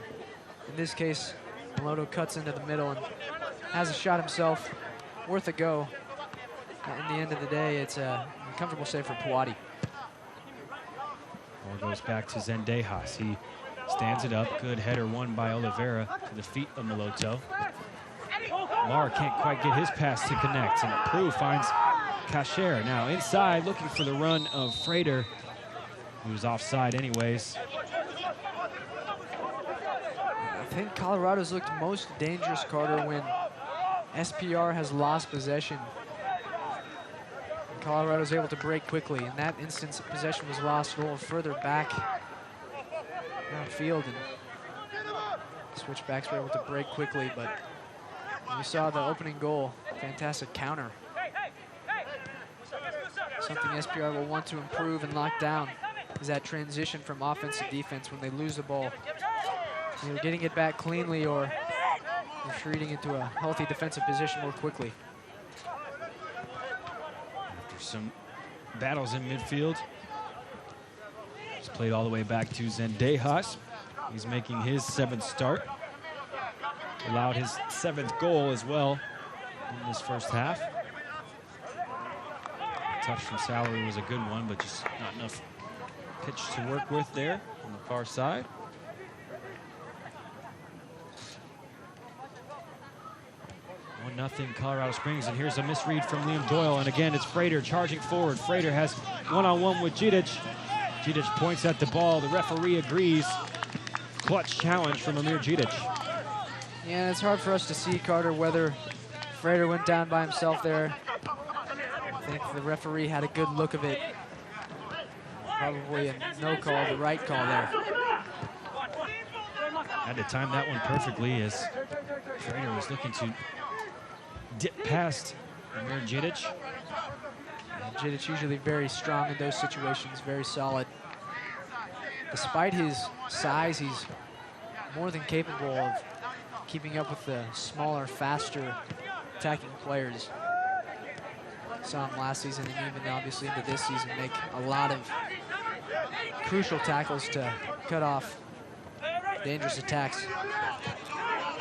In this case, Moloto cuts into the middle and has a shot himself, worth a go. In the end of the day, it's a comfortable save for Puati.
Ball goes back to Zendejas. He stands it up. Good header won by Oliveira to the feet of Moloto. Marr can't quite get his pass to connect, and Prue finds Cacher now inside, looking for the run of Frater, who's offside anyways.
I think Colorado's looked most dangerous, Carter, when SPR has lost possession. Colorado's able to break quickly. In that instance, possession was lost a little further back downfield, and Switchbacks were able to break quickly, but you saw the opening goal, fantastic counter. Something SPR will want to improve and lock down is that transition from offense to defense when they lose the ball. Either getting it back cleanly or retreating into a healthy defensive position more quickly.
After some battles in midfield, it's played all the way back to Zendejas. He's making his 7th start. Allowed his 7th goal as well in this first half. Touch from Salary was a good one, but just not enough pitch to work with there on the far side. Nothing Colorado Springs, and here's a misread from Liam Doyle, and again it's Frater charging forward. Frater has one-on-one with Dzidic. Dzidic points at the ball. The referee agrees. Clutch challenge from Amir Dzidic.
Yeah, it's hard for us to see, Carter, whether Frater went down by himself there. I think the referee had a good look of it. Probably a no call, the right call there.
Had to time that one perfectly as Frater was looking to dip past Amir Dzidic.
Dzidic usually very strong in those situations, very solid. Despite his size, he's more than capable of keeping up with the smaller, faster attacking players. Saw him last season and even obviously into this season make a lot of crucial tackles to cut off dangerous attacks.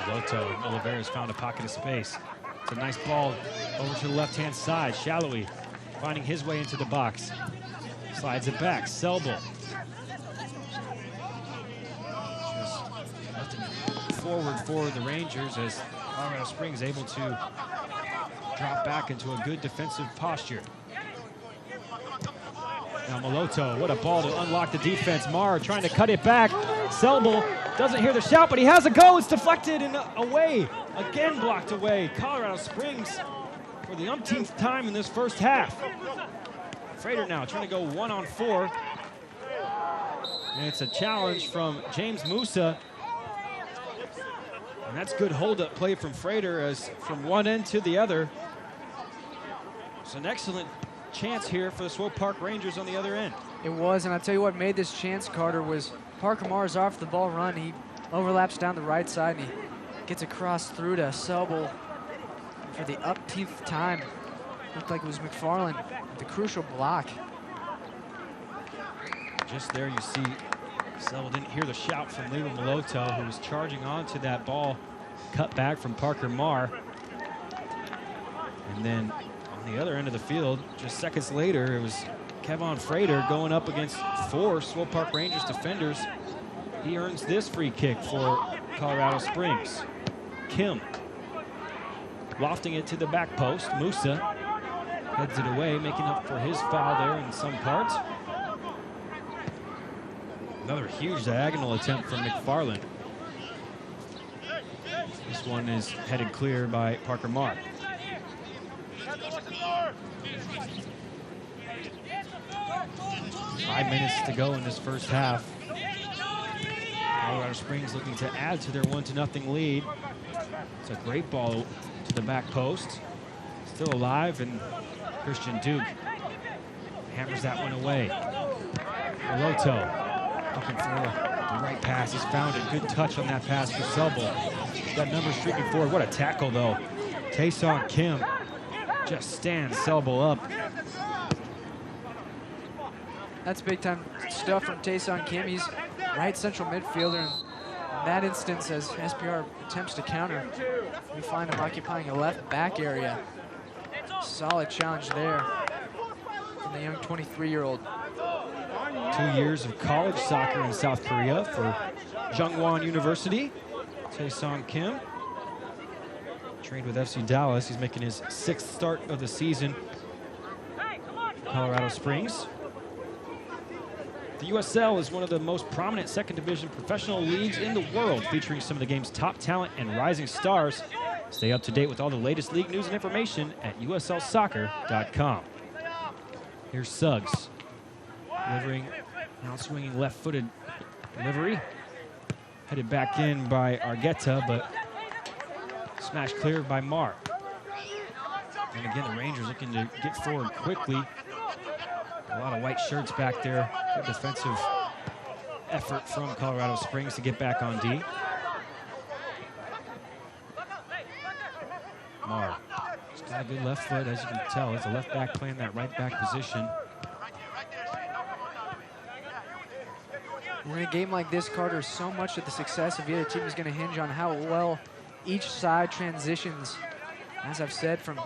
Loto, Oliveira's found a pocket of space. It's a nice ball over to the left-hand side. Shallowy finding his way into the box. Slides it back. Selbel. Just left it forward for the Rangers as Colorado Springs able to drop back into a good defensive posture. Now Moloto, what a ball to unlock the defense. Marr trying to cut it back. Selbel doesn't hear the shout, but he has a go. It's deflected and away. Again blocked away. Colorado Springs for the umpteenth time in this first half. Frater now trying to go 1-on-4. And it's a challenge from James Musa. And that's good hold-up play from Frater as from one end to the other. It's an excellent chance here for the Swope Park Rangers on the other end.
It was, and I'll tell you what made this chance, Carter, was Parker Marr's off the ball run. He overlaps down the right side, and he gets across through to Selbel for the upteenth time. Looked like it was McFarland with the crucial block.
Just there you see Selbel didn't hear the shout from Leo Moloto, who was charging onto that ball, cut back from Parker Marr. And then on the other end of the field, just seconds later, it was Kevon Frater going up against 4 Swope Park Rangers defenders. He earns this free kick for Colorado Springs. Kim lofting it to the back post. Musa heads it away, making up for his foul there in some parts. Another huge diagonal attempt from McFarland. This one is headed clear by Parker Marr. Five minutes to go in this first half. Colorado Springs looking to add to their 1-0 lead. It's a great ball to the back post. Still alive, and Christian Duke hammers that one away. Moloto looking for the right pass. He's found it. Good touch on that pass for Selbel. Got numbers streaking forward. What a tackle, though. Taesong Kim just stands Selbel up.
That's big-time stuff from Taesong Kim. He's right central midfielder. In that instance, as SPR attempts to counter, we find him occupying a left back area. Solid challenge there from the young 23-year-old.
2 years of college soccer in South Korea for Jungwon University. Taesong Kim trained with FC Dallas. He's making his 6th start of the season for Colorado Springs. The USL is one of the most prominent second division professional leagues in the world, featuring some of the game's top talent and rising stars. Stay up to date with all the latest league news and information at uslsoccer.com. Here's Suggs, delivering, now swinging left-footed delivery. Headed back in by Argueta, but smashed clear by Marr. And again, the Rangers looking to get forward quickly. A lot of white shirts back there. Good defensive effort from Colorado Springs to get back on D. Marr, he's got a good left foot, as you can tell. It's a left back playing that right back position.
In a game like this, Carter, so much of the success of either team is going to hinge on how well each side transitions, as I've said, from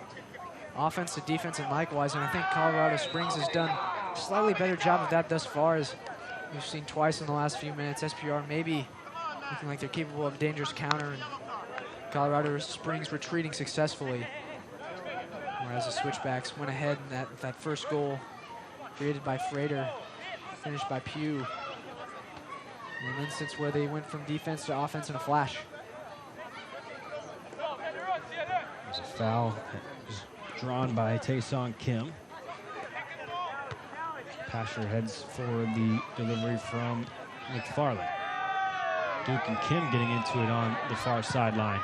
offense to defense and likewise. And I think Colorado Springs has done a slightly better job of that thus far, as we've seen twice in the last few minutes. SPR maybe looking like they're capable of dangerous counter, and Colorado Springs retreating successfully. Whereas the Switchbacks went ahead in that first goal created by Frater, finished by Pugh. An instance where they went from defense to offense in a flash.
There's a foul drawn by Taesong Kim. Pasher heads for the delivery from McFarland. Duke and Kim getting into it on the far sideline.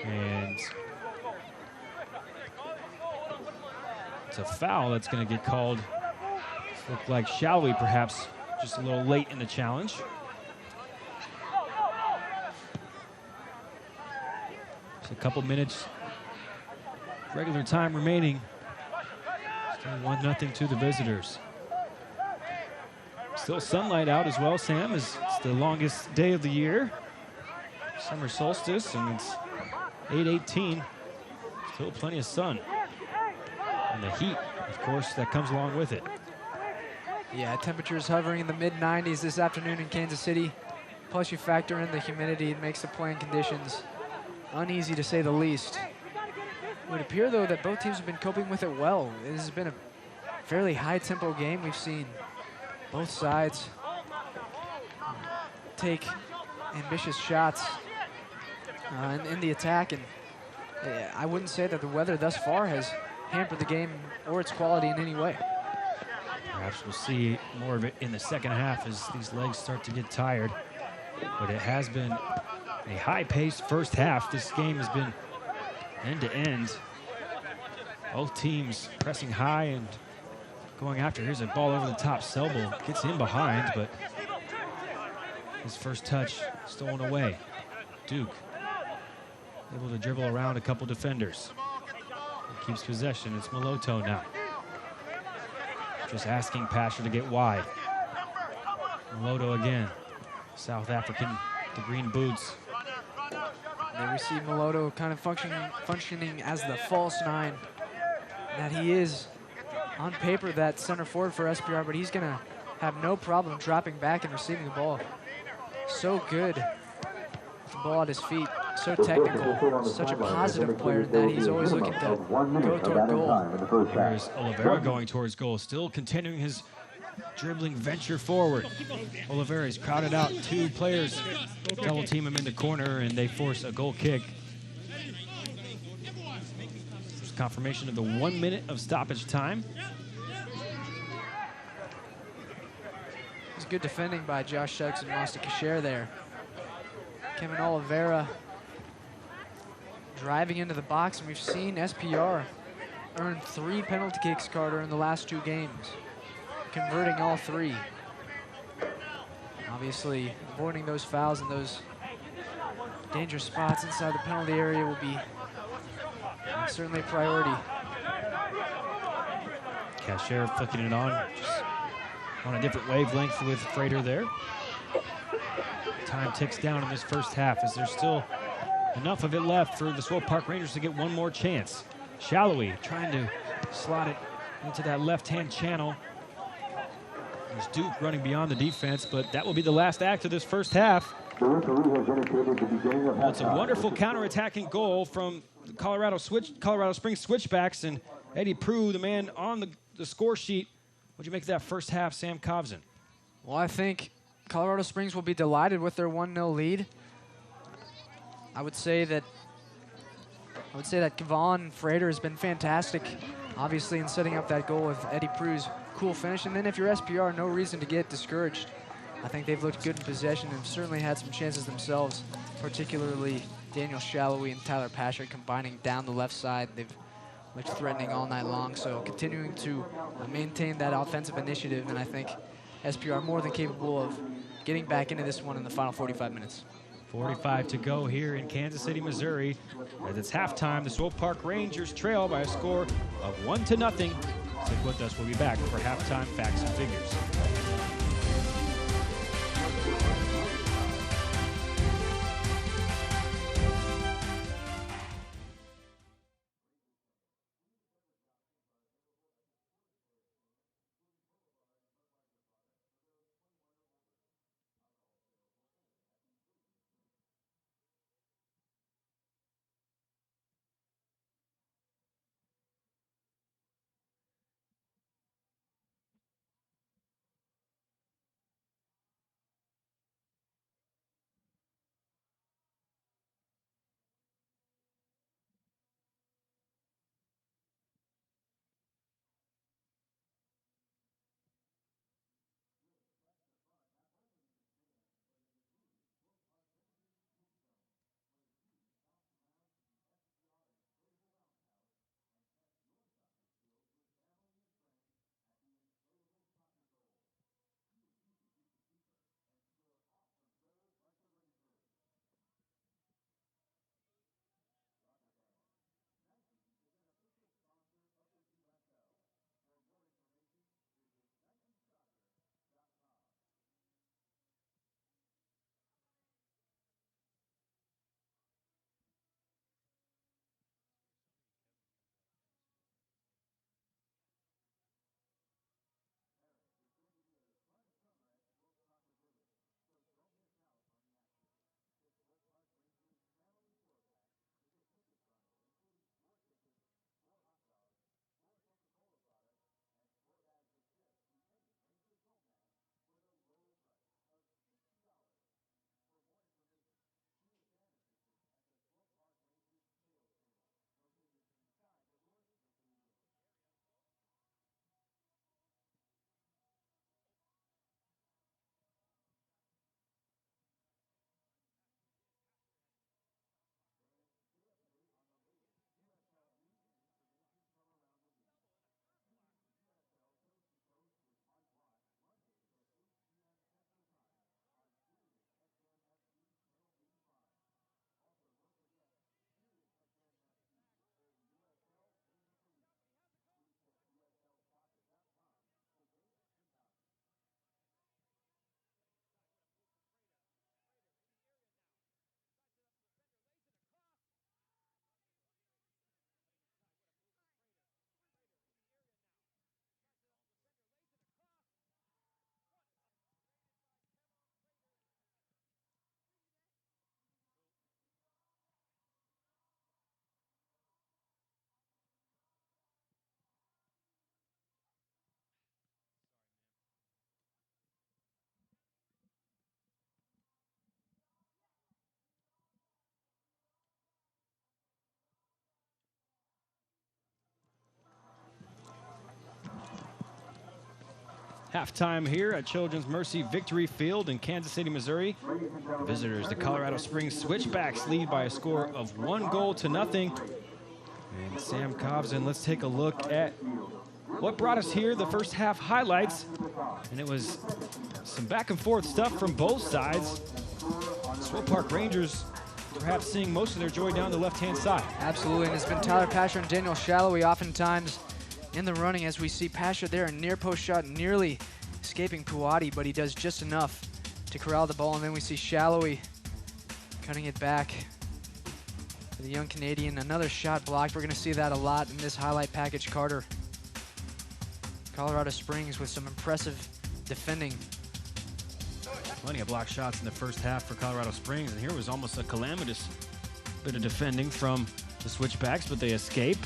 And it's a foul that's going to get called. Look like Shallowy perhaps just a little late in the challenge. Just a couple minutes regular time remaining. Still 1-0 to the visitors. Still sunlight out as well, Sam, as it's the longest day of the year. Summer solstice, and it's 8:18. Still plenty of sun. And the heat, of course, that comes along with it.
Yeah, temperatures hovering in the mid-90s this afternoon in Kansas City. Plus you factor in the humidity, it makes the playing conditions uneasy to say the least. It would appear, though, that both teams have been coping with it well. This has been a fairly high-tempo game. We've seen both sides take ambitious shots in the attack, and I wouldn't say that the weather thus far has hampered the game or its quality in any way.
Perhaps we'll see more of it in the second half as these legs start to get tired. But it has been a high-paced first half. This game has been end-to-end. Both teams pressing high and going after. Here's a ball over the top. Selbel gets in behind, but his first touch stolen away. Duke able to dribble around a couple defenders. He keeps possession. It's Moloto now. Just asking Pasher to get wide. Moloto again. South African, the green boots.
They receive Moloto kind of functioning as the false nine that he is on paper, that center forward for SPR, but he's gonna have no problem dropping back and receiving the ball. So good with the ball at his feet, so technical, such a positive player that he's always looking to go toward goal.
Here's Oliveira going towards goal, still continuing his dribbling venture forward. Oliveira is crowded out. Two players double team him in the corner, and they force a goal kick. There's confirmation of the 1 minute of stoppage time.
It's good defending by Josh Shucks and Masta Kasher there. Kevin Oliveira driving into the box, and we've seen SPR earn 3 penalty kicks, Carter, in the last 2 games, converting all 3. Obviously, avoiding those fouls and those dangerous spots inside the penalty area will be certainly a priority.
Kasher flicking it on, just on a different wavelength with Frater there. Time ticks down in this first half as there's still enough of it left for the Swope Park Rangers to get one more chance. Shallowy trying to slot it into that left-hand channel. There's Duke running beyond the defense, but that will be the last act of this first half. Well, it's a wonderful counter-attacking goal from the Colorado Springs Switchbacks, and Eddie Prue, the man on the score sheet. What'd you make of that first half, Sam Kovzin?
Well, I think Colorado Springs will be delighted with their 1-0 lead. I would say that Kevon Frater has been fantastic, obviously, in setting up that goal with Eddie Prue's cool finish. And then if you're SPR, no reason to get discouraged. I think they've looked good in possession and certainly had some chances themselves, particularly Daniel Shallowy and Tyler Pasher combining down the left side. They've looked threatening all night long, so continuing to maintain that offensive initiative, and I think SPR more than capable of getting back into this one in the final 45 minutes.
45 to go here in Kansas City, Missouri. As it's halftime, the Swope Park Rangers trail by a score of 1-0. Stick with us. We'll be back for halftime facts and figures. Halftime here at Children's Mercy Victory Field in Kansas City, Missouri. Visitors, the Colorado Springs Switchbacks, lead by a score of 1-0. And Sam Cobson, let's take a look at what brought us here, the first half highlights. And it was some back and forth stuff from both sides. Swope Park Rangers perhaps seeing most of their joy down the left-hand side.
Absolutely, and it's been Tyler Pasher and Daniel Shallowy oftentimes in the running, as we see Pasher there, a near post shot nearly escaping Puati, but he does just enough to corral the ball. And then we see Shallowy cutting it back for the young Canadian. Another shot blocked. We're going to see that a lot in this highlight package, Carter. Colorado Springs with some impressive defending.
Plenty of block shots in the first half for Colorado Springs, and here was almost a calamitous bit of defending from the Switchbacks, but they escape.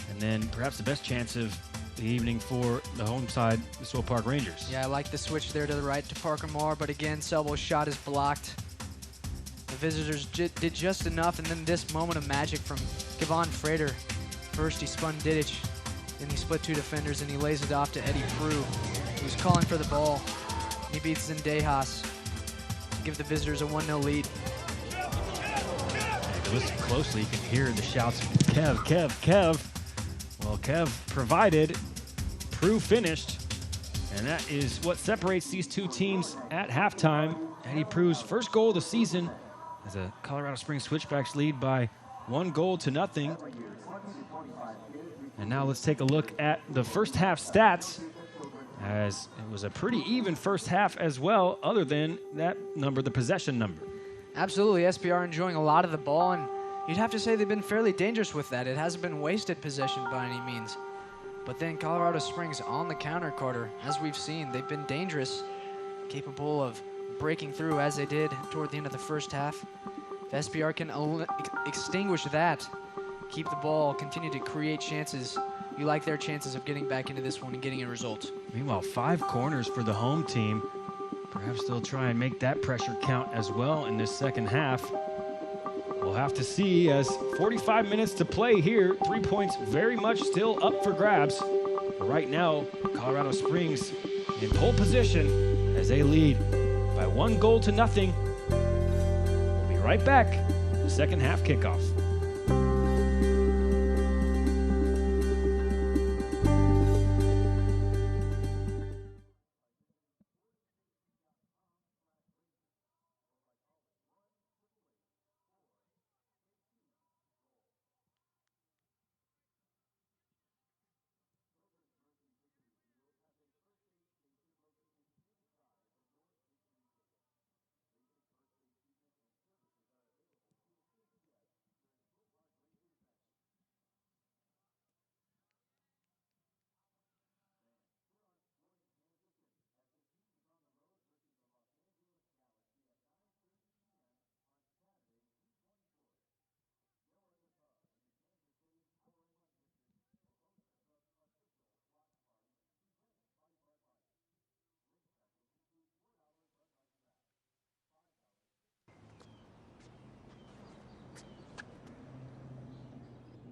And then perhaps the best chance of the evening for the home side, the Swope Park Rangers.
Yeah, I like the switch there to the right to Parker Moore, but again, Selbo's shot is blocked. The visitors did just enough, and then this moment of magic from Kevon Frater. First, he spun Didic, then he split two defenders, and he lays it off to Eddie Prue, who's calling for the ball. He beats Zendejas to give the visitors a 1-0 lead.
If you listen closely, you can hear the shouts, Kev, Kev, Kev. Well, Kev provided, Prue finished, and that is what separates these two teams at halftime. Eddie Prue's first goal of the season as the Colorado Springs Switchbacks lead by 1-0. And now let's take a look at the first half stats, as it was a pretty even first half as well, other than that number, the possession number.
Absolutely, SPR enjoying a lot of the ball, and you'd have to say they've been fairly dangerous with that. It hasn't been wasted possession by any means. But then Colorado Springs on the counter, Carter, as we've seen, they've been dangerous, capable of breaking through as they did toward the end of the first half. If SPR can extinguish that, keep the ball, continue to create chances, you like their chances of getting back into this one and getting a result.
Meanwhile, 5 corners for the home team. Perhaps they'll try and make that pressure count as well in this second half. We'll have to see, as 45 minutes to play here. 3 points very much still up for grabs. But right now, Colorado Springs in pole position as they lead by 1-0. We'll be right back. The second half kickoff.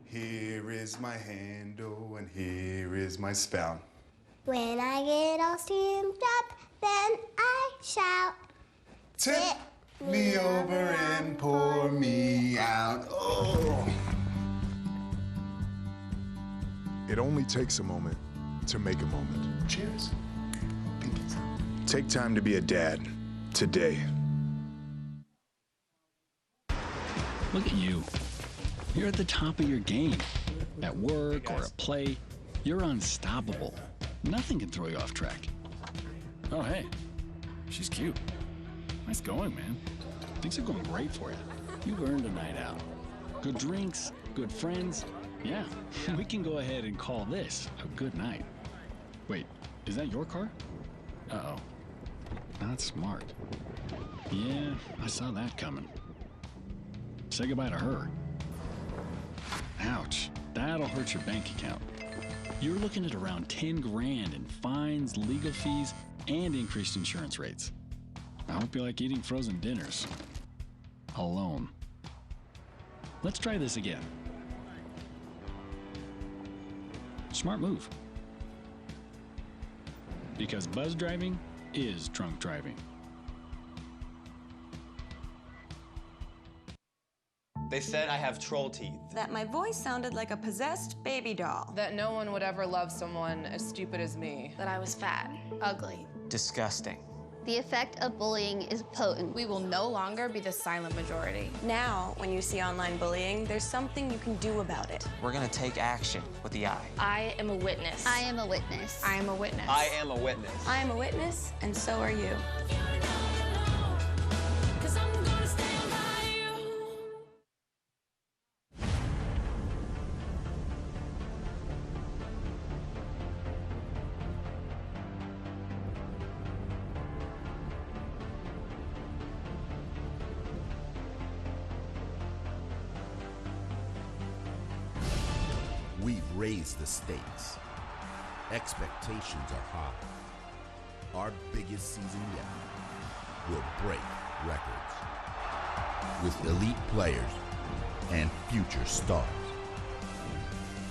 Here is my handle and here is my spout.
When I get all steamed up, then I shout.
Tip me over and pour me out. Oh.
It only takes a moment to make a moment.
Cheers.
Take time to be a dad today.
Look at you. You're at the top of your game. At work or at play, you're unstoppable. Nothing can throw you off track. Oh, hey, she's cute. Nice going, man. Things are going great for you. You've earned a night out. Good drinks, good friends. Yeah, we can go ahead and call this a good night. Wait, is that your car? Uh-oh. Not smart. Yeah, I saw that coming. Say goodbye to her. Ouch, that'll hurt your bank account. You're looking at around 10 grand in fines, legal fees, and increased insurance rates. I hope you like eating frozen dinners. Alone. Let's try this again. Smart move. Because buzz driving is drunk driving.
They said I have troll teeth.
That my voice sounded like a possessed baby doll.
That no one would ever love someone as stupid as me.
That I was fat, ugly.
Disgusting.
The effect of bullying is potent.
We will no longer be the silent majority.
Now, when you see online bullying, there's something you can do about it.
We're gonna take action with the I.
I am a witness.
I am a witness.
I am a witness.
I am a witness.
I am a witness, and so are you.
We've raised the stakes. Expectations are high. Our biggest season yet will break records. With elite players and future stars.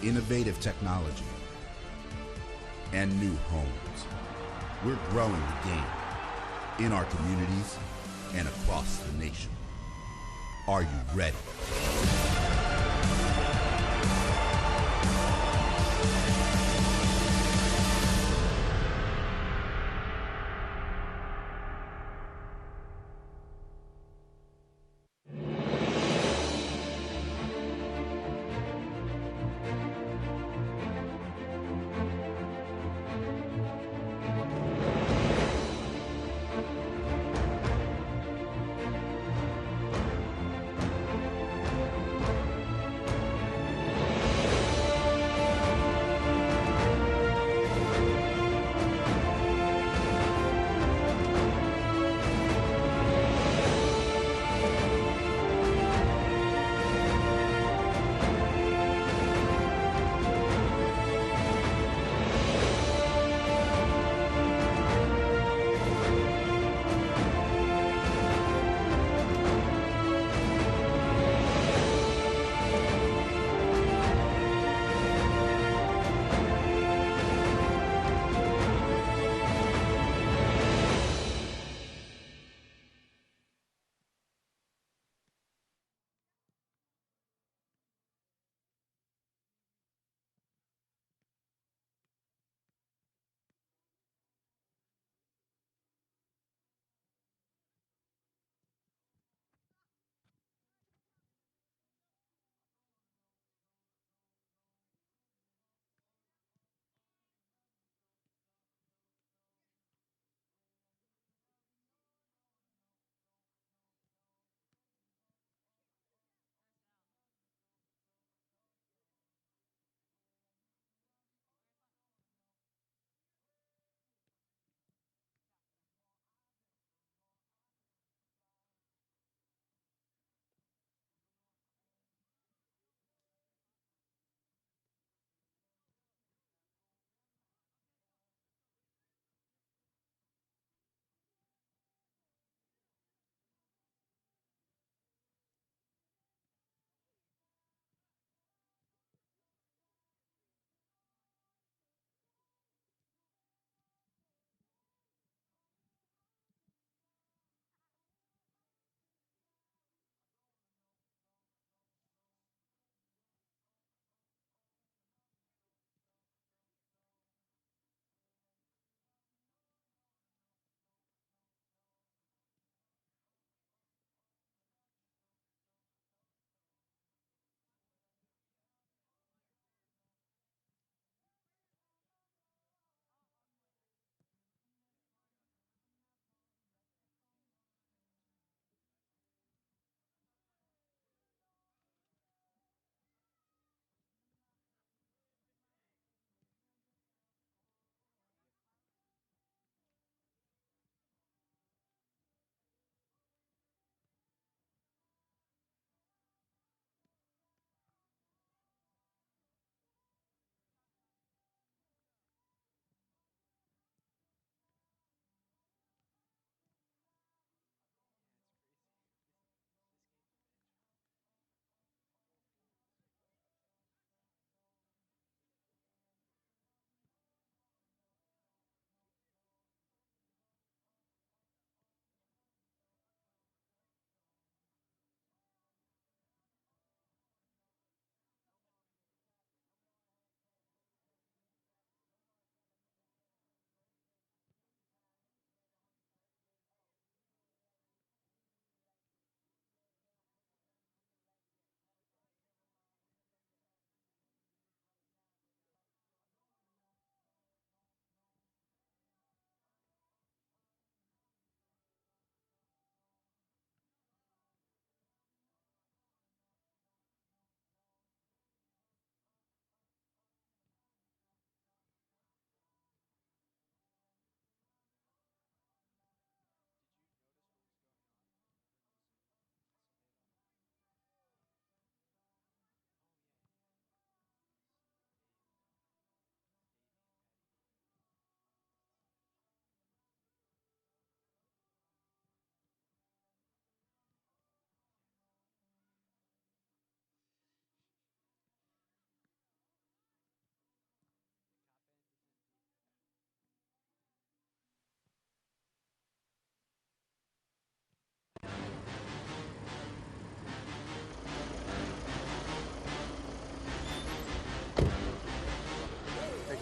Innovative technology and new homes. We're growing the game in our communities and across the nation. Are you ready?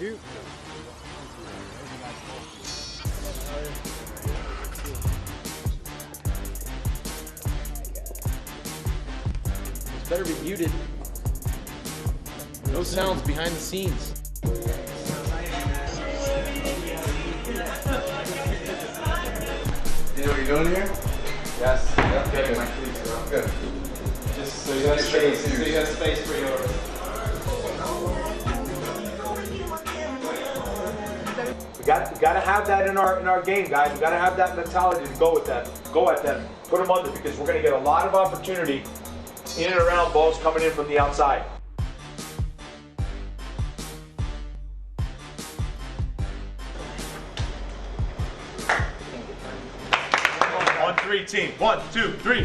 you.
It's better be muted. No sounds behind the scenes.
You know what you're doing here? Yes. Yep. Getting my cleats around. Good. Just so you have space. So you have space for yours.
We got to have that in our game, guys. We got to have that mentality to go with that. Go at them. Put them under because we're going to get a lot of opportunity in and around balls coming in from the outside. 1-3 team. 1, 2, 3.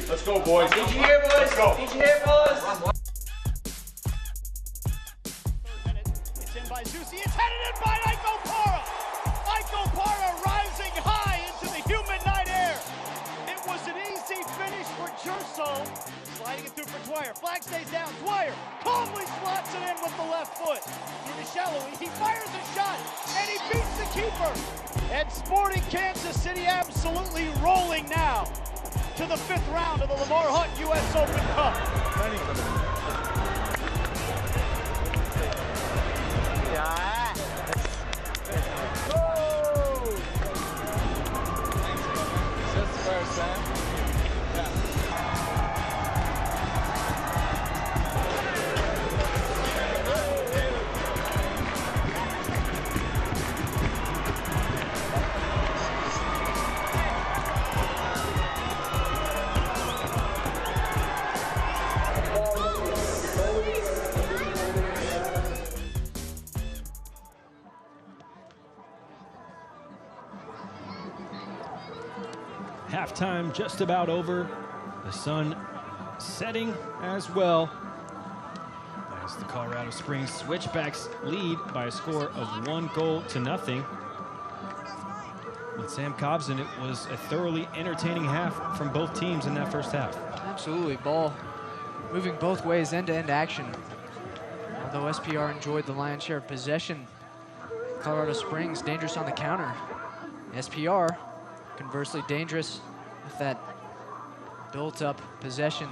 Let's go, boys.
Did you hear, boys?
Let's go.
Did you hear, boys?
It's in by Zusi. It's headed in by Iko Para. Iko Para rising high into the humid night air. It was an easy finish for Gerso. Sliding it through for Dwyer. Flag stays down. Dwyer calmly slots it in with the left foot. Into Shallowy. He fires a shot, and he beats the keeper. And Sporting Kansas City absolutely rolling now to the 5th round of the Lamar Hunt U.S. Open Cup.
Halftime just about over. The sun setting as well. As the Colorado Springs Switchbacks lead by a score of 1-0. With Sam Cobson, it was a thoroughly entertaining half from both teams in that first half.
Absolutely, ball moving both ways, end-to-end action. Although SPR enjoyed the lion's share of possession, Colorado Springs dangerous on the counter. SPR conversely dangerous with that built-up possession.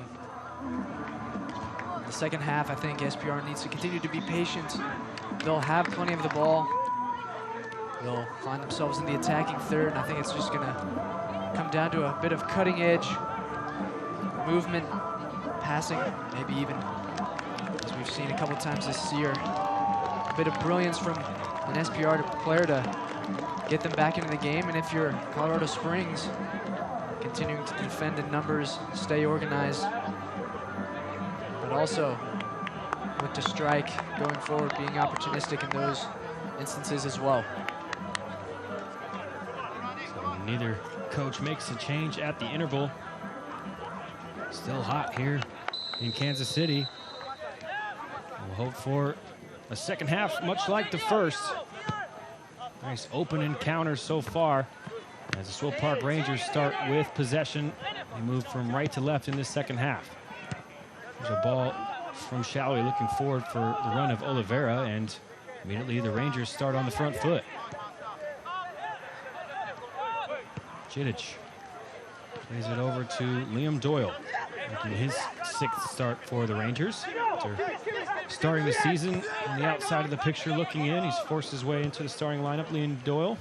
In the second half, I think SPR needs to continue to be patient. They'll have plenty of the ball. They'll find themselves in the attacking third, and I think it's just gonna come down to a bit of cutting edge movement, passing, maybe even, as we've seen a couple times this year, a bit of brilliance from an SPR player to get them back into the game. And if you're Colorado Springs, continuing to defend in numbers, stay organized, but also look to strike going forward, being opportunistic in those instances as well.
So neither coach makes a change at the interval. Still hot here in Kansas City. We'll hope for a second half much like the first. Nice open encounter so far as the Swope Park Rangers start with possession. They move from right to left in this second half. There's a ball from Shallowy looking forward for the run of Oliveira, and immediately the Rangers start on the front foot. Jidic plays it over to Liam Doyle, making his 6th start for the Rangers. After starting the season on the outside of the picture looking in, he's forced his way into the starting lineup. Liam Doyle.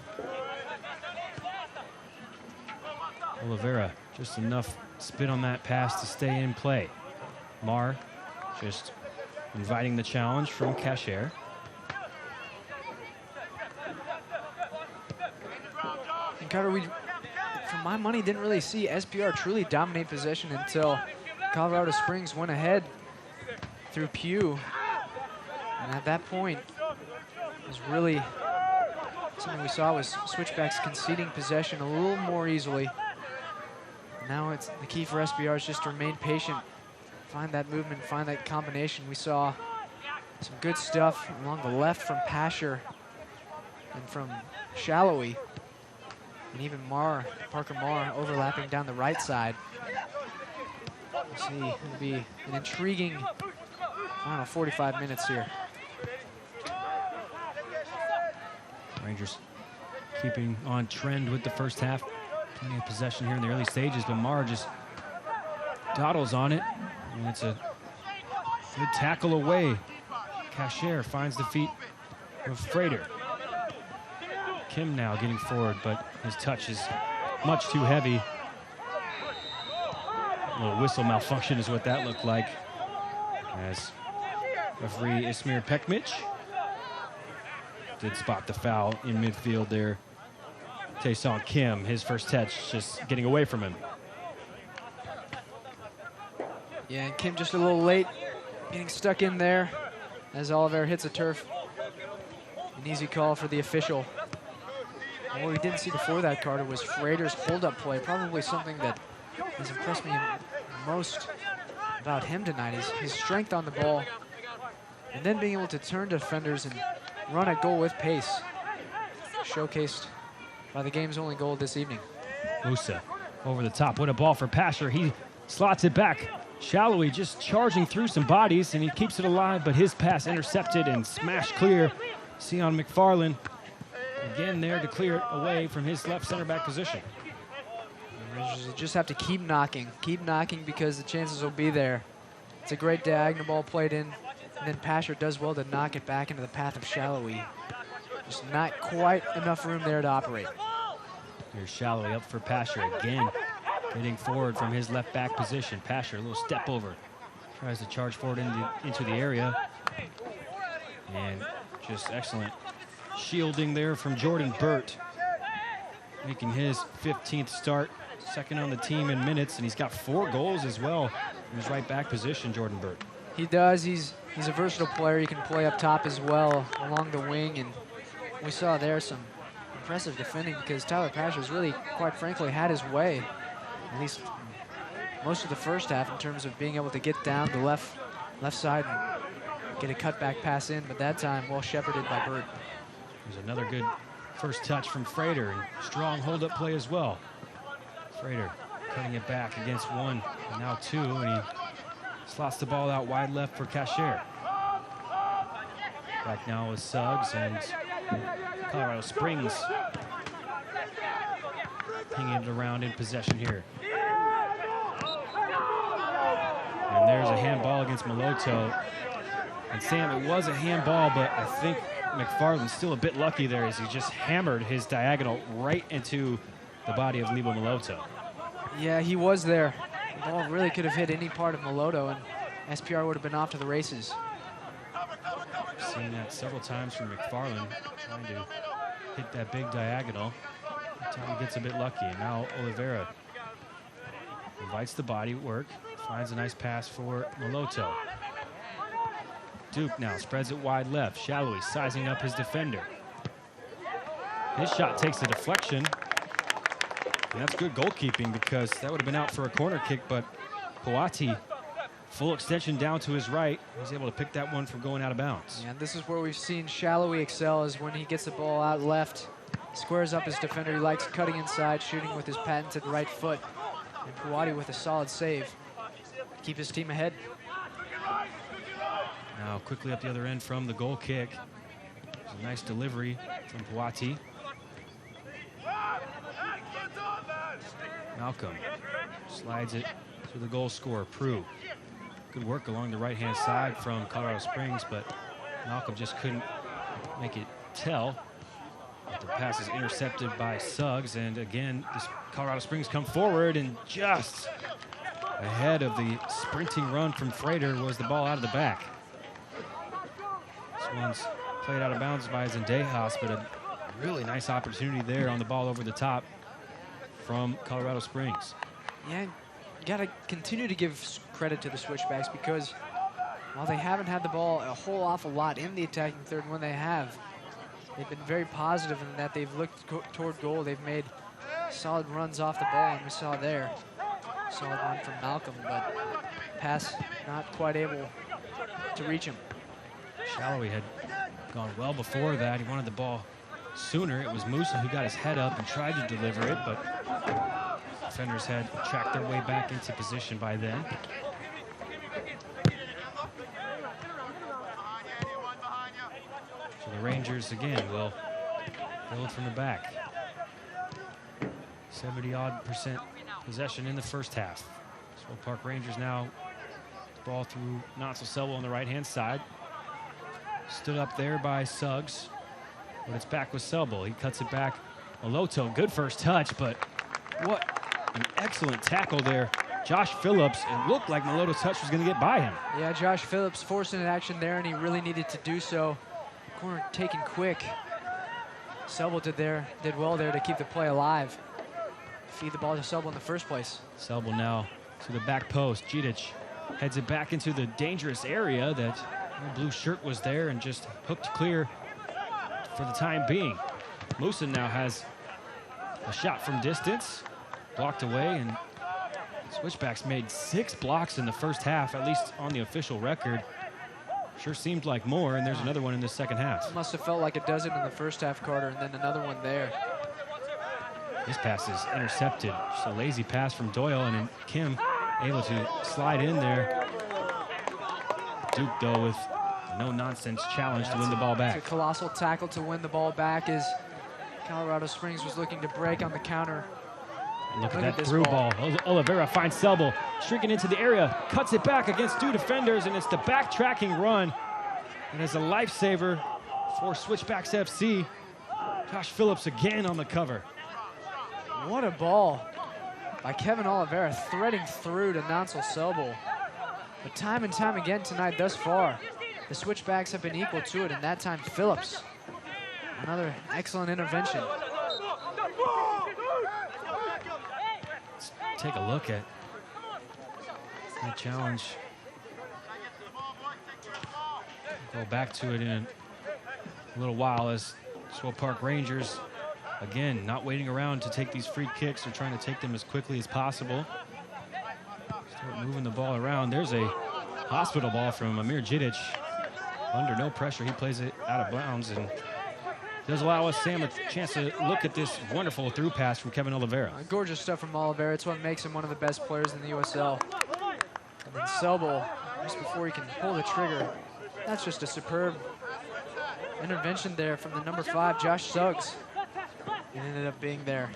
Oliveira, just enough spin on that pass to stay in play. Marr just inviting the challenge from Cashier.
And Carter, we, for my money, didn't really see SPR truly dominate possession until Colorado Springs went ahead through Pugh. And at that point, it was really something we saw was Switchbacks conceding possession a little more easily. Now it's the key for SPR is just to remain patient, find that movement, find that combination. We saw some good stuff along the left from Pasher and from Shallowy, and even Parker Marr overlapping down the right side. We'll see, it'll be an intriguing, I don't know, 45 minutes here.
Rangers keeping on trend with the first half. Plenty of possession here in the early stages, but Marr just dawdles on it. And it's a good tackle away. Cashier finds the feet of Frater. Kim now getting forward, but his touch is much too heavy. A little whistle malfunction is what that looked like, as referee Ismir Pekmic did spot the foul in midfield there. Tae-Song Kim, his first touch, just getting away from him.
Yeah, and Kim just a little late, getting stuck in there as Oliver hits the turf. An easy call for the official. And what we didn't see before that, Carter, was Frater's hold-up play. Probably something that has impressed me most about him tonight is his strength on the ball, and then being able to turn defenders and run a goal with pace. Showcased by the game's only goal this evening.
Musa over the top. What a ball for Pasher. He slots it back. Shallowy just charging through some bodies, and he keeps it alive, but his pass intercepted and smashed clear. Sion McFarland again there to clear it away from his left center back position.
Rangers just have to keep knocking because the chances will be there. It's a great diagonal ball played in, and then Pasher does well to knock it back into the path of Shallowy. Just not quite enough room there to operate.
Here's Shallowy up for Pasher again, hitting forward from his left back position. Pasher, a little step over, tries to charge forward into the area, and just excellent shielding there from Jordan Burt, making his 15th start, second on the team in minutes, and he's got 4 goals as well in his right back position, Jordan Burt.
He does. He's a versatile player. He can play up top as well along the wing, and we saw there some impressive defending because Tyler Pasher's really, quite frankly, had his way, at least most of the first half, in terms of being able to get down the left side and get a cutback pass in, but that time well shepherded by Burt.
There's another good first touch from Frater, and strong hold-up play as well. Frater cutting it back against 1, and now 2, and he slots the ball out wide left for Cashier. Back now with Suggs and Colorado Springs pinging it around in possession here. And there's a handball against Maloto. And Sam, it was a handball, but I think McFarland's still a bit lucky there as he just hammered his diagonal right into the body of Lebo Maloto.
Yeah, he was there. The ball really could have hit any part of Maloto, and SPR would have been off to the races.
Seen that several times from McFarland, trying to hit that big diagonal until he gets a bit lucky. And now Oliveira invites the body work, finds a nice pass for Maloto. Duke now spreads it wide left. Shallowy sizing up his defender. His shot takes a deflection. And that's good goalkeeping because that would have been out for a corner kick, but Puati, full extension down to his right, was able to pick that one from going out of bounds.
Yeah, and this is where we've seen Shallowy excel, is when he gets the ball out left, squares up his defender. He likes cutting inside, shooting with his patented right foot. And Puati with a solid save to keep his team ahead.
Now quickly up the other end from the goal kick. There's a nice delivery from Puati. Malcolm slides it to the goal scorer, Prue. Good work along the right-hand side from Colorado Springs, but Malcolm just couldn't make it tell. The pass is intercepted by Suggs, and again, this Colorado Springs come forward, and just ahead of the sprinting run from Frater was the ball out of the back. This one's played out of bounds by Zendejas, but a really nice opportunity there on the ball over the top from Colorado Springs.
Yeah, you got to continue to give credit to the Switchbacks because while they haven't had the ball a whole awful lot in the attacking third, when they have, they've been very positive in that they've looked toward goal. They've made solid runs off the ball, and we saw there solid run from Malcolm, but pass not quite able to reach him.
Shallowy had gone well before that. He wanted the ball sooner. It was Musa who got his head up and tried to deliver it, but defenders had tracked their way back into position by then. So the Rangers again will Field from the back. 70-odd% possession in the first half. Swope Park Rangers now ball through Nonsel-Selwell on the right-hand side. Stood up there by Suggs, but it's back with Selwell. He cuts it back. Oloto, good first touch, but what an excellent tackle there. Josh Phillips, it looked like Meloto's touch was going to get by him.
Yeah, Josh Phillips forcing an action there, and he really needed to do so. Corner taken quick. Selwell did well there to keep the play alive. Feed the ball to Selwell in the first place.
Selwell now to the back post. Jidic heads it back into the dangerous area that the blue shirt was there and just hooked clear for the time being. Moosen now has a shot from distance, blocked away, and Switchbacks made 6 blocks in the first half, at least on the official record. Sure seemed like more, and there's another one in the second half.
Must have felt like a dozen in the first half, Carter, and then another one there.
This pass is intercepted. Just a lazy pass from Doyle, and then Kim able to slide in there. Duke, though, with no-nonsense challenge to win the ball back.
It's a colossal tackle to win the ball back as Colorado Springs was looking to break on the counter.
Look at that through ball. Oliveira finds Selwell, streaking into the area, cuts it back against 2 defenders, and it's the backtracking run. And as a lifesaver for Switchbacks FC, Josh Phillips again on the cover.
What a ball by Kevin Oliveira, threading through to Nonsel-Selwell. But time and time again tonight thus far, the Switchbacks have been equal to it, and that time Phillips. Another excellent intervention.
Let's take a look at the challenge. Go back to it in a little while as Swope Park Rangers, again, not waiting around to take these free kicks. They're trying to take them as quickly as possible. Start moving the ball around. There's a hospital ball from Amir Jidic. Under no pressure, he plays it out of bounds and does allow us, Sam, a chance to look at this wonderful through pass from Kevin Oliveira.
Gorgeous stuff from Oliveira. It's what makes him one of the best players in the USL. And then Selwell, just before he can pull the trigger, that's just a superb intervention there from the number 5, Josh Suggs. It ended up being there.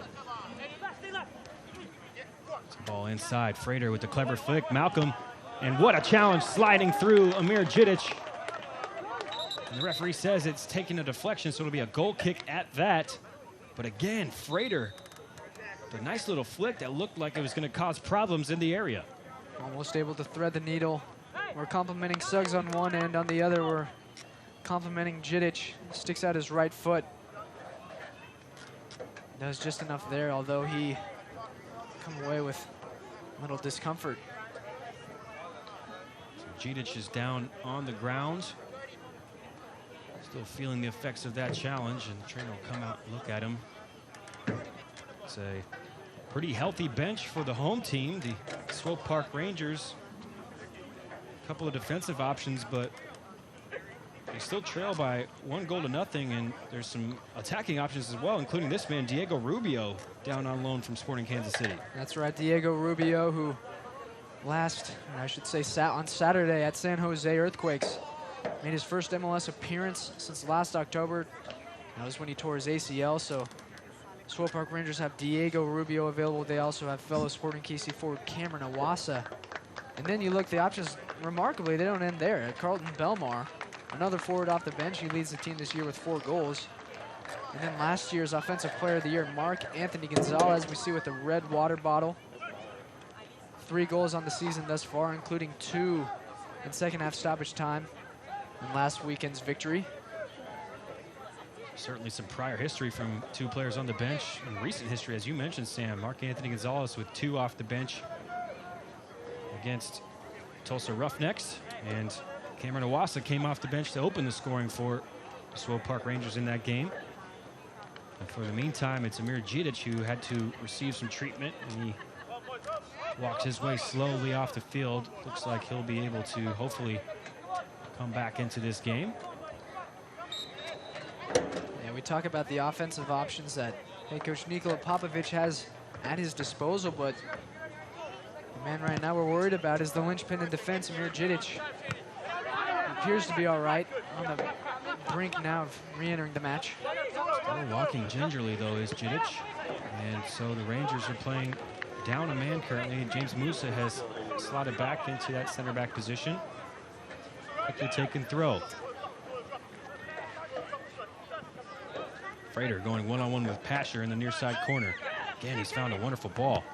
Ball inside. Frater with the clever flick. Malcolm, and what a challenge sliding through Amir Jidic. And the referee says it's taking a deflection, so it'll be a goal kick at that. But again, Frater, the nice little flick that looked like it was going to cause problems in the area.
Almost able to thread the needle. We're complimenting Suggs on one end, on the other we're complimenting Jidic. Sticks out his right foot. Does just enough there, although he come away with a little discomfort.
So Jidic is down on the ground. Still feeling the effects of that challenge, and the trainer will come out and look at him. It's a pretty healthy bench for the home team, the Swope Park Rangers. A couple of defensive options, but they still trail by 1-0, and there's some attacking options as well, including this man, Diego Rubio, down on loan from Sporting Kansas City.
That's right, Diego Rubio, who on Saturday at San Jose Earthquakes, made his first MLS appearance since last October. That was when he tore his ACL, so Swope Park Rangers have Diego Rubio available. They also have fellow Sporting KC forward Cameron Iwasa. And then you look, the options, remarkably, they don't end there. Carlton Belmar, another forward off the bench. He leads the team this year with 4 goals. And then last year's Offensive Player of the Year, Mark Anthony Gonzalez, we see with the red water bottle. 3 goals on the season thus far, including 2 in second half stoppage time in last weekend's victory.
Certainly some prior history from 2 players on the bench. In recent history, as you mentioned, Sam, Mark Anthony Gonzalez with 2 off the bench against Tulsa Roughnecks, and Cameron Iwasa came off the bench to open the scoring for the Swope Park Rangers in that game. And for the meantime, it's Amir Jidic who had to receive some treatment, and he walked his way slowly off the field. Looks like he'll be able to hopefully come back into this game.
Yeah, we talk about the offensive options that head coach Nikola Popovic has at his disposal, but the man right now we're worried about is the linchpin in defense, Amir Jidic. He appears to be all right, on the brink now of re-entering the match.
Walking gingerly, though, is Jidic. And so the Rangers are playing down a man currently. James Musa has slotted back into that center back position. Quickly take and throw. Frater going one-on-one with Pasher in the near side corner. Again, he's found a wonderful ball.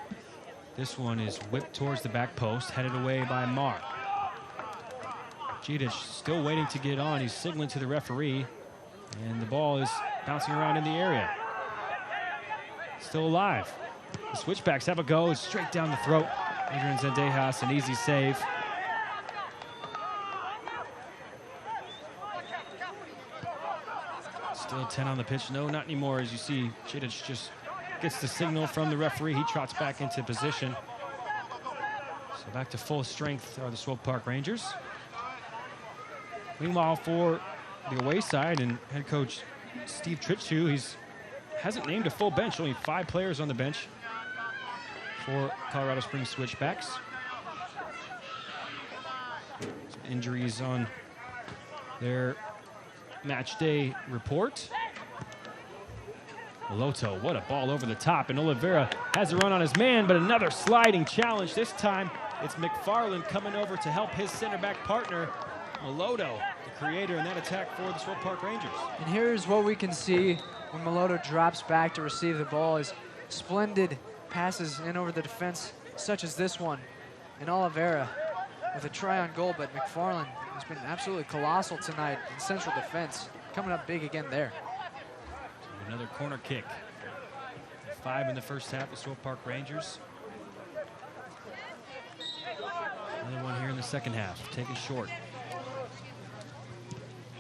This one is whipped towards the back post, headed away by Marr. Jidic still waiting to get on. He's signaling to the referee, and the ball is bouncing around in the area. Still alive. The Switchbacks have a go. It's straight down the throat. Adrian Zendejas, an easy save. Still 10 on the pitch. No, not anymore. As you see, Jidic just gets the signal from the referee. He trots back into position. So back to full strength are the Swope Park Rangers. Meanwhile, for the away side and head coach Steve Tritchu, he hasn't named a full bench. Only 5 players on the bench for Colorado Springs Switchbacks. Some injuries on their match day report. Moloto, what a ball over the top, and Oliveira has a run on his man, but another sliding challenge. This time it's McFarland coming over to help his center back partner, Moloto, the creator in that attack for the Swope Park Rangers.
And here's what we can see when Moloto drops back to receive the ball is splendid passes in over the defense, such as this one. And Oliveira with a try on goal, but McFarland has been absolutely colossal tonight in central defense, coming up big again there.
Another corner kick. 5 in the first half of Swope Park Rangers. Another one here in the second half, taken short.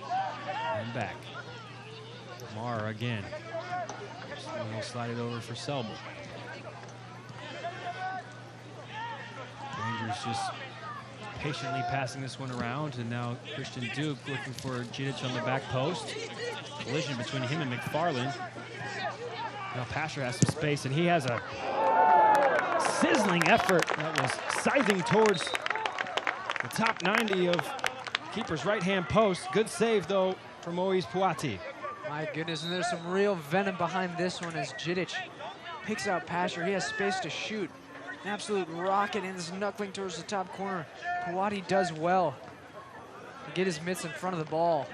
And back. Marr again. He'll slide it over for Selbel. Rangers just patiently passing this one around, and now Christian Duke looking for Jidic on the back post. Collision between him and McFarland. Now Pasher has some space, and he has a sizzling effort that was scything towards the top 90 of keeper's right-hand post. Good save, though, from Moise Puati.
My goodness, and there's some real venom behind this one as Jidic picks out Pasher. He has space to shoot. An absolute rocket and is knuckling towards the top corner. Puati does well to get his mitts in front of the ball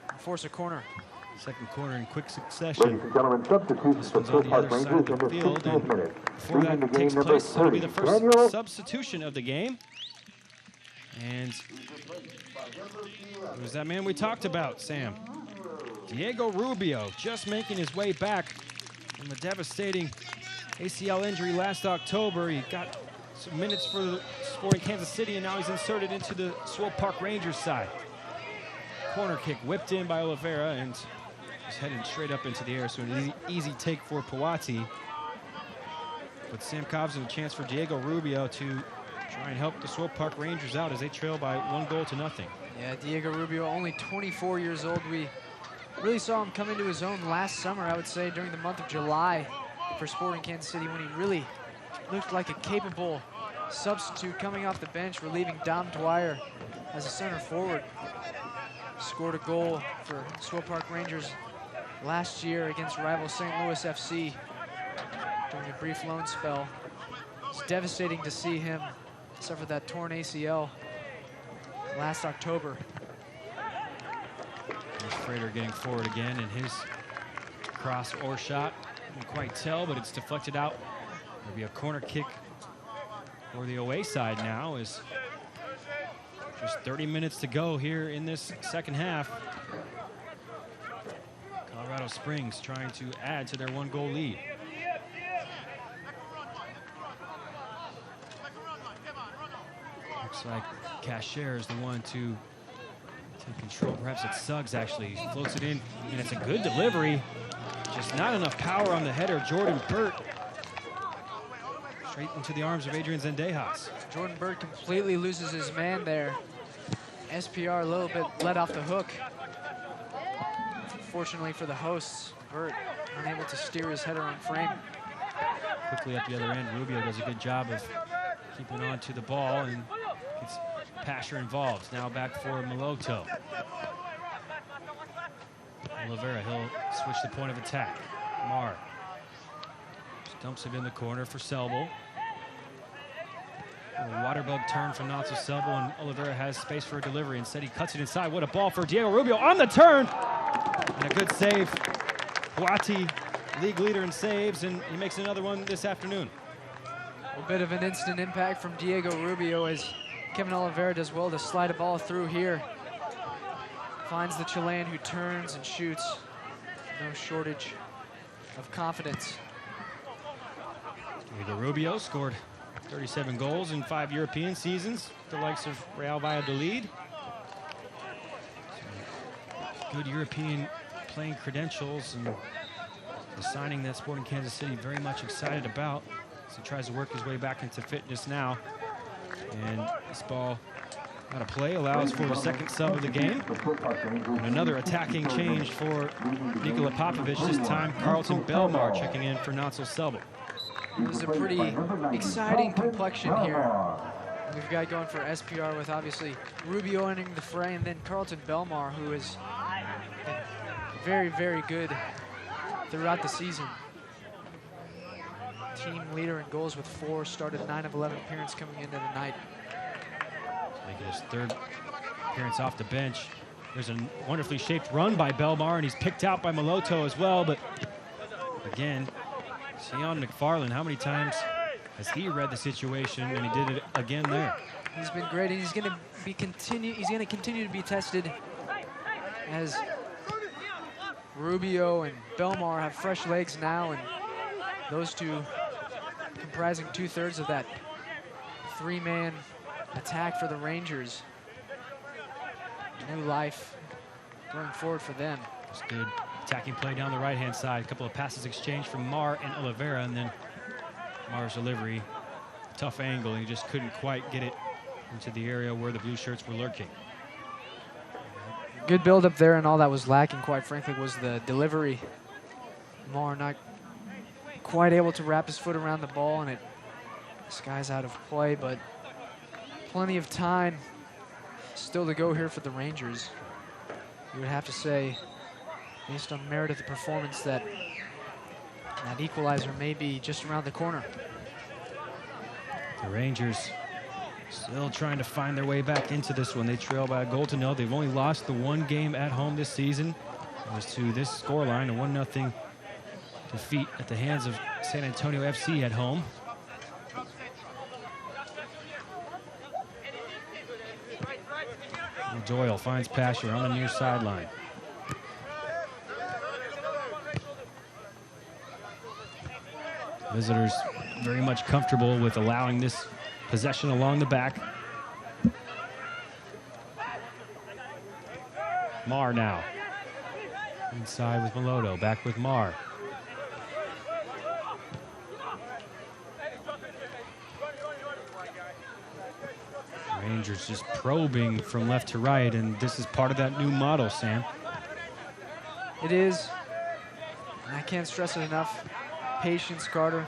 and force a corner.
Second corner in quick succession.
Ladies and gentlemen, substitutions for Swope Park Rangers in the 16th minute.
Before that takes place, it'll be the first substitution of the game. And it was that man we talked about, Sam. Diego Rubio just making his way back from a devastating ACL injury last October. He got some minutes for the Sporting Kansas City, and now he's inserted into the Swope Park Rangers side. Corner kick whipped in by Oliveira, and he's heading straight up into the air, so an easy take for Puati. But Sam Cobbs and a chance for Diego Rubio to try and help the Swope Park Rangers out as they trail by 1-0-0.
Yeah, Diego Rubio, only 24 years old. We really saw him come into his own last summer, I would say, during the month of July for Sporting Kansas City, when he really looked like a capable substitute coming off the bench, relieving Dom Dwyer as a center forward. Scored a goal for Swope Park Rangers last year against rival St. Louis FC during a brief loan spell. It's devastating to see him suffer that torn ACL last October.
There's Frater getting forward again, and his cross or shot, couldn't quite tell, but it's deflected out. There'll be a corner kick for the away side now, as just 30 minutes to go here in this second half. Colorado Springs trying to add to their 1-goal lead. Looks like Cashier is the one to take control. Perhaps it's Suggs, actually. He floats it in, and it's a good delivery. Just not enough power on the header. Jordan Burt straight into the arms of Adrian Zendejas.
Jordan Burt completely loses his man there. SPR a little bit let off the hook. Fortunately for the hosts, Burt unable to steer his header on frame.
Quickly up the other end, Rubio does a good job of keeping on to the ball and gets Pasher involved. Now back for Moloto. Oliveira, he'll switch the point of attack. Marr dumps it in the corner for Selbel. A water bug turn from Natsu Selbel, and Oliveira has space for a delivery. Instead, he cuts it inside. What a ball for Diego Rubio on the turn. And a good save. Huati, league leader in saves, and he makes another one this afternoon.
A bit of an instant impact from Diego Rubio as Kevin Oliveira does well to slide a ball through here. Finds the Chilean who turns and shoots. No shortage of confidence.
Diego Rubio scored 37 goals in 5 European seasons, the likes of Real Valladolid. Good European playing credentials, and the signing that Sporting Kansas City very much excited about. So he tries to work his way back into fitness now. And this ball out of play allows for the second sub of the game. And another attacking change for Nikola Popovic, this time Carlton Belmar checking in for Natsu Selbel.
There's a pretty exciting complexion here. We've got going for SPR with obviously Rubio entering the fray, and then Carlton Belmar, who is very, very good throughout the season. Team leader in goals with 4, started 9 of 11 appearances coming into the night.
Making his 3rd appearance off the bench. There's a wonderfully shaped run by Belmar, and he's picked out by Maloto as well, but again, Sion McFarland, how many times has he read the situation, and he did it again there?
He's been great, and he's going to continue to be tested as Rubio and Belmar have fresh legs now, and those two comprising 2/3 of that 3-man attack for the Rangers. New life going forward for them.
It's good attacking play down the right-hand side. A couple of passes exchanged from Marr and Oliveira, and then Marr's delivery. Tough angle, and he just couldn't quite get it into the area where the blue shirts were lurking.
Good build up there, and all that was lacking, quite frankly, was the delivery. Marr not quite able to wrap his foot around the ball, and this guy's out of play, but plenty of time still to go here for the Rangers. You would have to say, based on merit of the performance, that that equalizer may be just around the corner.
The Rangers still trying to find their way back into this one. They trail by a goal to nil. They've only lost the 1 game at home this season. It was to this scoreline, a 1-0 defeat at the hands of San Antonio FC at home. And Doyle finds Pasher on the near sideline. Visitors very much comfortable with allowing this possession along the back. Marr now. Inside with Maloto, back with Marr. Rangers just probing from left to right, and this is part of that new model, Sam.
It is, and I can't stress it enough. Patience, Carter,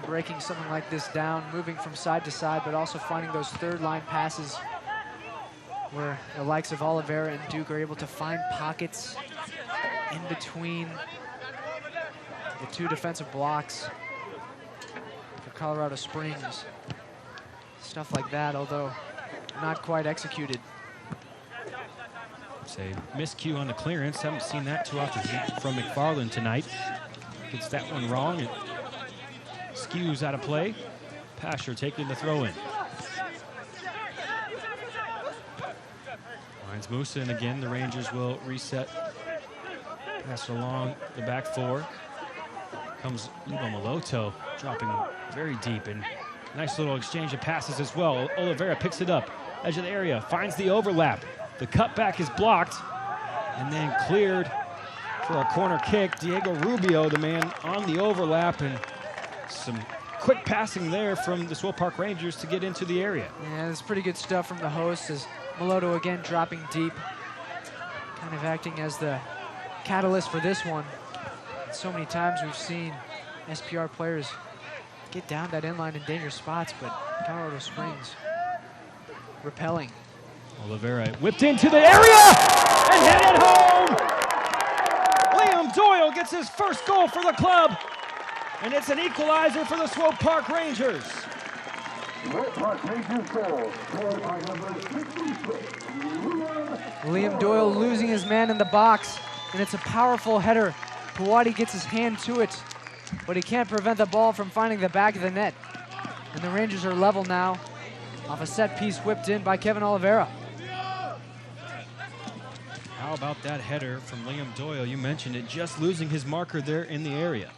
breaking something like this down, moving from side to side, but also finding those 3rd-line passes where the likes of Oliveira and Duke are able to find pockets in between the 2 defensive blocks for Colorado Springs. Stuff like that, although not quite executed.
Say miscue on the clearance. Haven't seen that too often from McFarland tonight. Gets that one wrong. It skews out of play. Pasher taking the throw in. Finds Musa, and again the Rangers will reset. Pass it along the back 4. Comes Lugo Maloto, dropping very deep, and nice little exchange of passes as well. Oliveira picks it up, edge of the area, finds the overlap. The cutback is blocked, and then cleared for a corner kick. Diego Rubio, the man on the overlap, and some quick passing there from the Swope Park Rangers to get into the area.
Yeah, it's pretty good stuff from the host as Maloto again dropping deep, kind of acting as the catalyst for this one. So many times we've seen SPR players get down that inline in dangerous spots, but Colorado Springs repelling.
Oliveira whipped into the area and hit it home. gets his first goal for the club, and it's an equalizer for the Swope Park Rangers.
Liam Doyle losing his man in the box, and it's a powerful header. Puwadi gets his hand to it, but he can't prevent the ball from finding the back of the net. And the Rangers are level now off a set piece whipped in by Kevin Oliveira.
How about that header from Liam Doyle? You mentioned it, just losing his marker there in the area.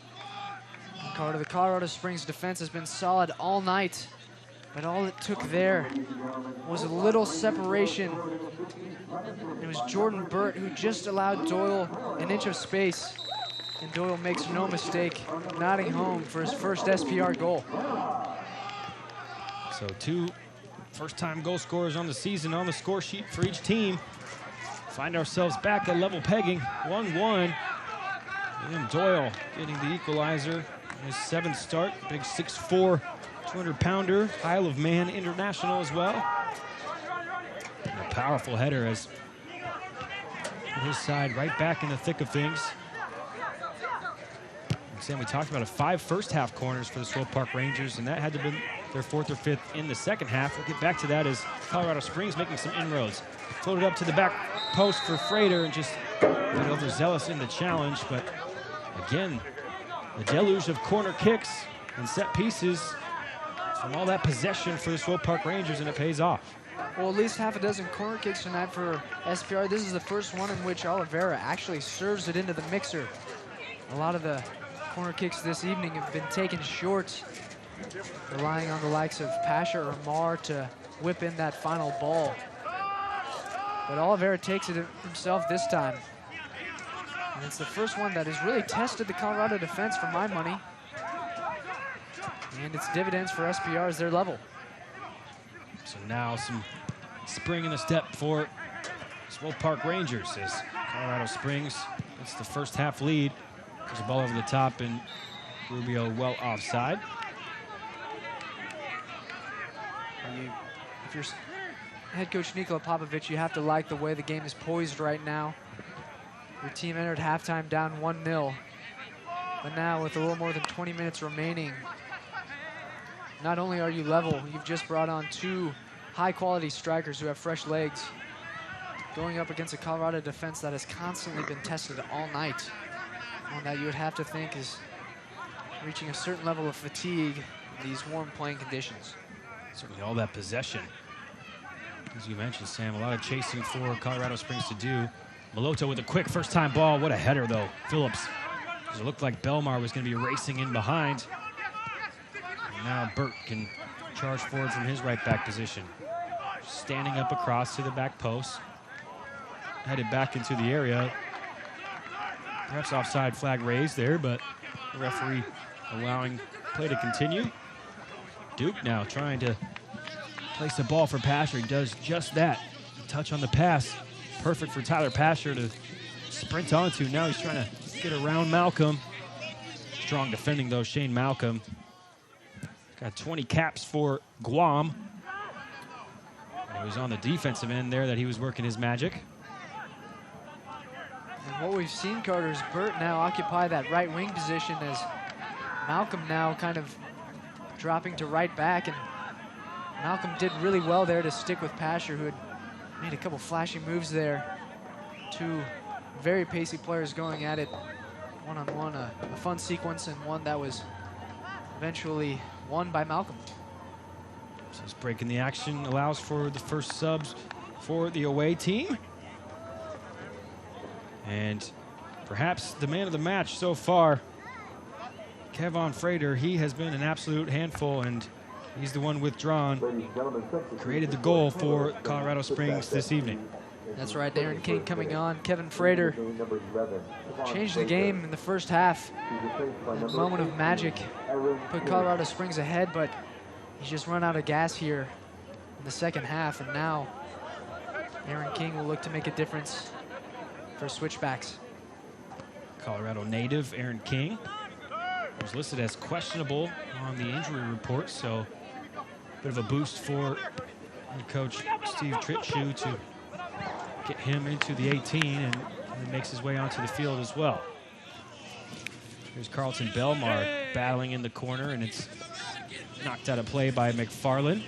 The Colorado Springs defense has been solid all night, but all it took there was a little separation. It was Jordan Burt who just allowed Doyle an inch of space, and Doyle makes no mistake, nodding home for his first SPR goal.
So 2 first-time goal scorers on the season on the score sheet for each team. Find ourselves back at level pegging, 1-1. Liam Doyle getting the equalizer in his 7th start. Big 6'4", 200-pounder, Isle of Man international as well. And a powerful header as his side right back in the thick of things. And Sam, we talked about 5 first-half corners for the Swope Park Rangers, and that had to be their 4th or 5th in the second half. We'll get back to that as Colorado Springs making some inroads. Floated up to the back post for Frater and just a bit overzealous in the challenge, but again, a deluge of corner kicks and set pieces from all that possession for the Swope Park Rangers, and it pays off.
Well, at least half a dozen corner kicks tonight for SPR. This is the first one in which Oliveira actually serves it into the mixer. A lot of the corner kicks this evening have been taken short, relying on the likes of Pasha or Mar to whip in that final ball. But Oliveira takes it himself this time. And it's the first one that has really tested the Colorado defense for my money. And it's dividends for SPR as their level.
So now some spring in the step for Swope Park Rangers as Colorado Springs gets the first half lead. There's a ball over the top and Rubio well offside.
If you're head coach Nikola Popovic, you have to like the way the game is poised right now. Your team entered halftime down 1-0, but now with a little more than 20 minutes remaining, not only are you level, you've just brought on 2 high-quality strikers who have fresh legs, going up against a Colorado defense that has constantly been tested all night. One that you would have to think is reaching a certain level of fatigue in these warm playing conditions.
Certainly all that possession. As you mentioned, Sam, a lot of chasing for Colorado Springs to do. Malota with a quick first-time ball. What a header, though. Phillips. It looked like Belmar was going to be racing in behind. And now Burt can charge forward from his right back position. Standing up across to the back post. Headed back into the area. Perhaps offside flag raised there, but the referee allowing play to continue. Duke now trying to place the ball for Pasher. He does just that. A touch on the pass. Perfect for Tyler Pasher to sprint onto. Now he's trying to get around Malcolm. Strong defending, though, Shane Malcolm. Got 20 caps for Guam. And it was on the defensive end there that he was working his magic.
And what we've seen, Carter, is Burt now occupy that right wing position as Malcolm now kind of dropping to right back, and Malcolm did really well there to stick with Pasher, who had made a couple flashy moves there. 2 very pacey players going at it one-on-one, a fun sequence, and one that was eventually won by Malcolm.
So this break in the action allows for the first subs for the away team. And perhaps the man of the match so far, Kevon Frater. He has been an absolute handful, and he's the one withdrawn. Created the goal for Colorado Springs this evening.
That's right, Aaron King coming on. Kevin Frater changed the game in the first half. A moment of magic put Colorado Springs ahead, but he's just run out of gas here in the second half, and now Aaron King will look to make a difference for Switchbacks.
Colorado native Aaron King was listed as questionable on the injury report, so a bit of a boost for coach Steve Tritschu to get him into the 18, and he makes his way onto the field as well. Here's Carlton Belmar battling in the corner, and it's knocked out of play by McFarland.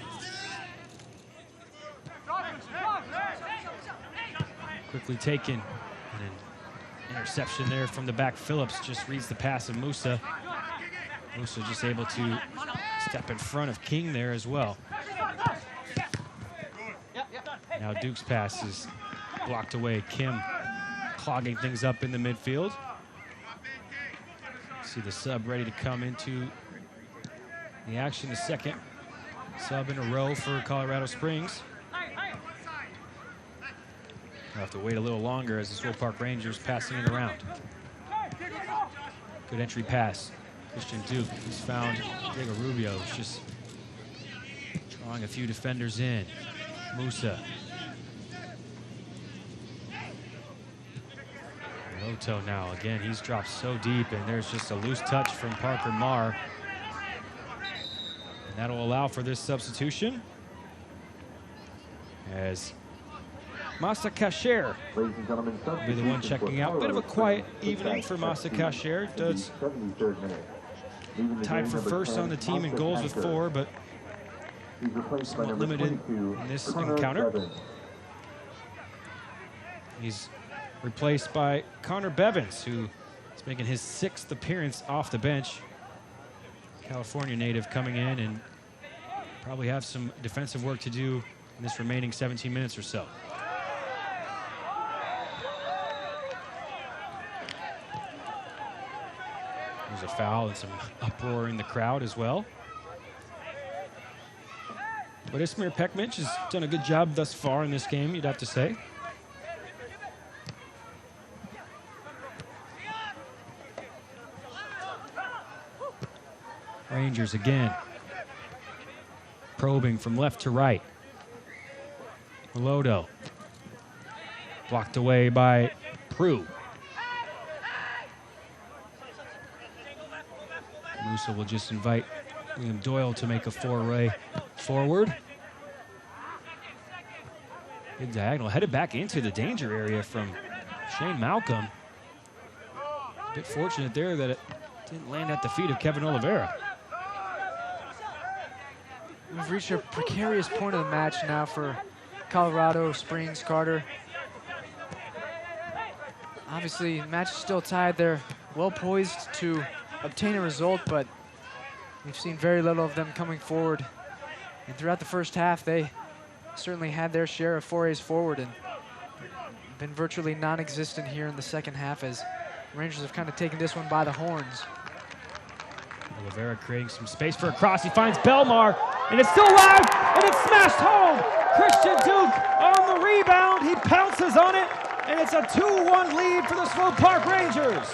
Quickly taken, and an interception there from the back. Phillips just reads the pass of Musa. Musa just able to step in front of King there as well. Now Duke's pass is blocked away. Kim clogging things up in the midfield. See the sub ready to come into the action. The second sub in a row for Colorado Springs. We'll have to wait a little longer as the Swope Park Rangers passing it around. Good entry pass. Christian Duke, he's found Diego Rubio. He's just drawing a few defenders in. Musa. Loto now, again, he's dropped so deep, and there's just a loose touch from Parker Marr. And that'll allow for this substitution as Masa Kasher will be the one checking out. Bit of a quiet evening for Masa Kasher. Does tied for first on the team in goals with 4, but somewhat limited in this encounter. He's replaced by Connor Bevins, who is making his 6th appearance off the bench. California native coming in and probably have some defensive work to do in this remaining 17 minutes or so. There's a foul and some uproar in the crowd as well. But Ismir Pekmic has done a good job thus far in this game, you'd have to say. Rangers again. Probing from left to right. Lodo. Blocked away by Prue. Musa will just invite William Doyle to make a foray forward. Good diagonal, headed back into the danger area from Shane Malcolm. A bit fortunate there that it didn't land at the feet of Kevin Oliveira.
We've reached a precarious point of the match now for Colorado Springs. Carter. Obviously, the match is still tied. They're well poised to obtain a result, but we've seen very little of them coming forward. And throughout the first half, they certainly had their share of forays forward and been virtually non-existent here in the second half as Rangers have kind of taken this one by the horns.
Oliveira creating some space for a cross. He finds Belmar, and it's still alive, and it's smashed home. Christian Duke on the rebound. He pounces on it, and it's a 2-1 lead for the Swope Park Rangers.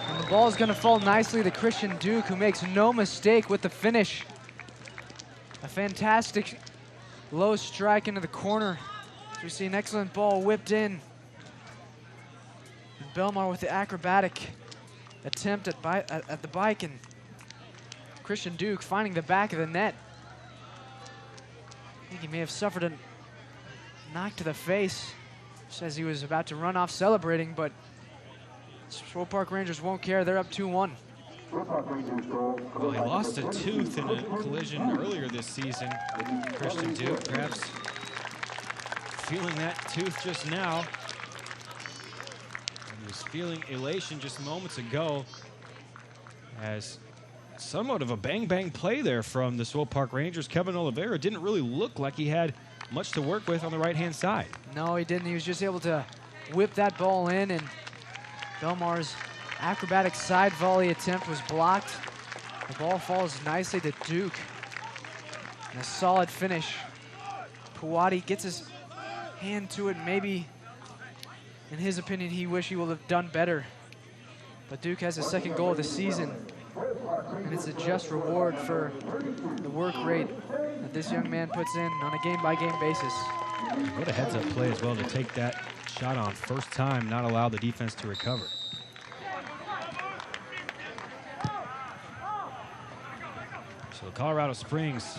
And the ball is going to fall nicely to Christian Duke, who makes no mistake with the finish. A fantastic low strike into the corner. We see an excellent ball whipped in. And Belmar with the acrobatic attempt at the bike, and Christian Duke finding the back of the net. I think he may have suffered a knock to the face just as he was about to run off celebrating, but Swope Park Rangers won't care. They're up 2-1.
Well, he lost a tooth in a collision earlier this season. Christian Duke perhaps feeling that tooth just now. He was feeling elation just moments ago as somewhat of a bang-bang play there from the Swope Park Rangers. Kevin Oliveira didn't really look like he had much to work with on the right-hand side.
No, he didn't. He was just able to whip that ball in, and Belmar's acrobatic side volley attempt was blocked. The ball falls nicely to Duke. And a solid finish. Puwadi gets his hand to it. Maybe, in his opinion, he wished he would have done better. But Duke has his second goal of the season. And it's a just reward for the work rate that this young man puts in on a game-by-game basis.
What a heads-up play as well to take that shot on first time, not allow the defense to recover. So Colorado Springs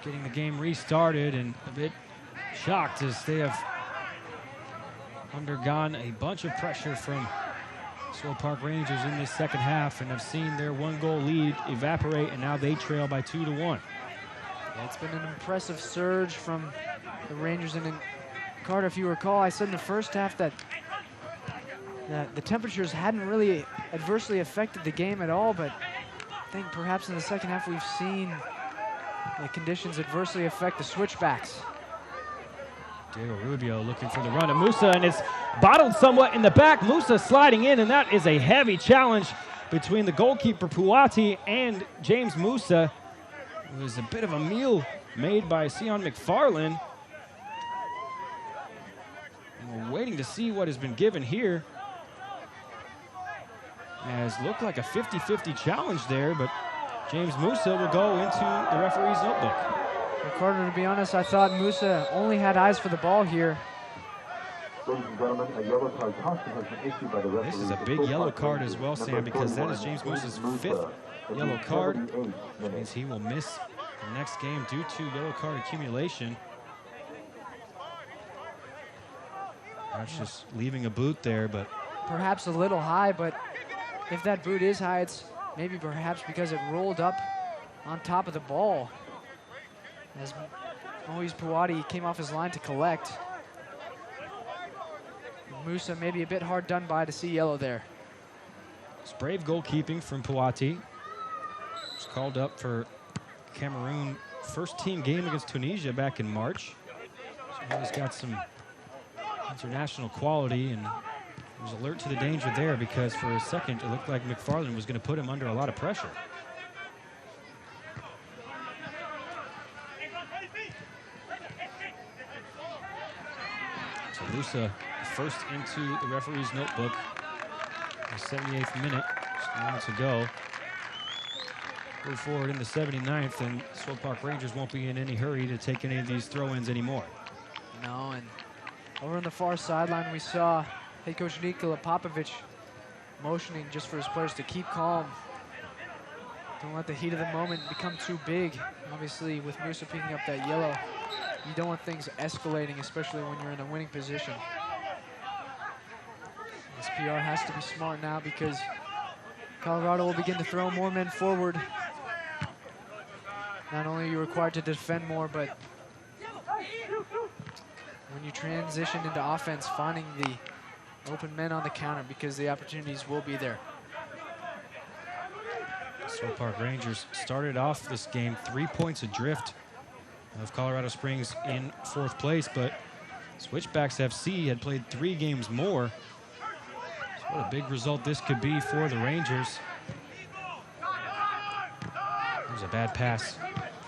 getting the game restarted and a bit shocked as they have undergone a bunch of pressure from Swope Park Rangers in this second half and have seen their 1-goal lead evaporate, and now they trail by 2-1.
Yeah, it's been an impressive surge from the Rangers. And Carter, if you recall, I said in the first half that the temperatures hadn't really adversely affected the game at all, but I think perhaps in the second half we've seen the conditions adversely affect the Switchbacks.
Diego Rubio looking for the run of Musa, and it's bottled somewhat in the back. Musa sliding in, and that is a heavy challenge between the goalkeeper Puati and James Musa. It was a bit of a meal made by Sion McFarlane. And we're waiting to see what has been given here. As looked like a 50-50 challenge there, but James Musa will go into the referee's notebook.
Well, Carter, to be honest, I thought Musa only had eyes for the ball here.
Ladies and gentlemen, a yellow card caution has been issued by the referee.
This is a big yellow card as well, Sam, because that is James Musa's 5th yellow card, which means he will miss the next game due to yellow card accumulation. That's just leaving a boot there, but
perhaps a little high, but if that boot is high, it's maybe perhaps because it rolled up on top of the ball. As Moise Puati came off his line to collect. Musa maybe a bit hard done by to see yellow there.
It's brave goalkeeping from Puati. He's called up for Cameroon first team game against Tunisia back in March. So he's got some international quality, and he was alert to the danger there because for a second it looked like McFarlane was going to put him under a lot of pressure. So Musa first into the referee's notebook. The 78th minute, just a moment to go. Move forward in the 79th, and Swope Park Rangers won't be in any hurry to take any of these throw-ins anymore.
No, and over on the far sideline, we saw head coach Nikola Popovic motioning just for his players to keep calm. Don't let the heat of the moment become too big. Obviously, with Musa picking up that yellow, you don't want things escalating, especially when you're in a winning position. SPR has to be smart now because Colorado will begin to throw more men forward. Not only are you required to defend more, but when you transition into offense, finding the open men on the counter because the opportunities will be there.
Swope Park Rangers started off this game 3 points adrift of Colorado Springs in 4th place, but Switchbacks FC had played 3 games more. So what a big result this could be for the Rangers. There's a bad pass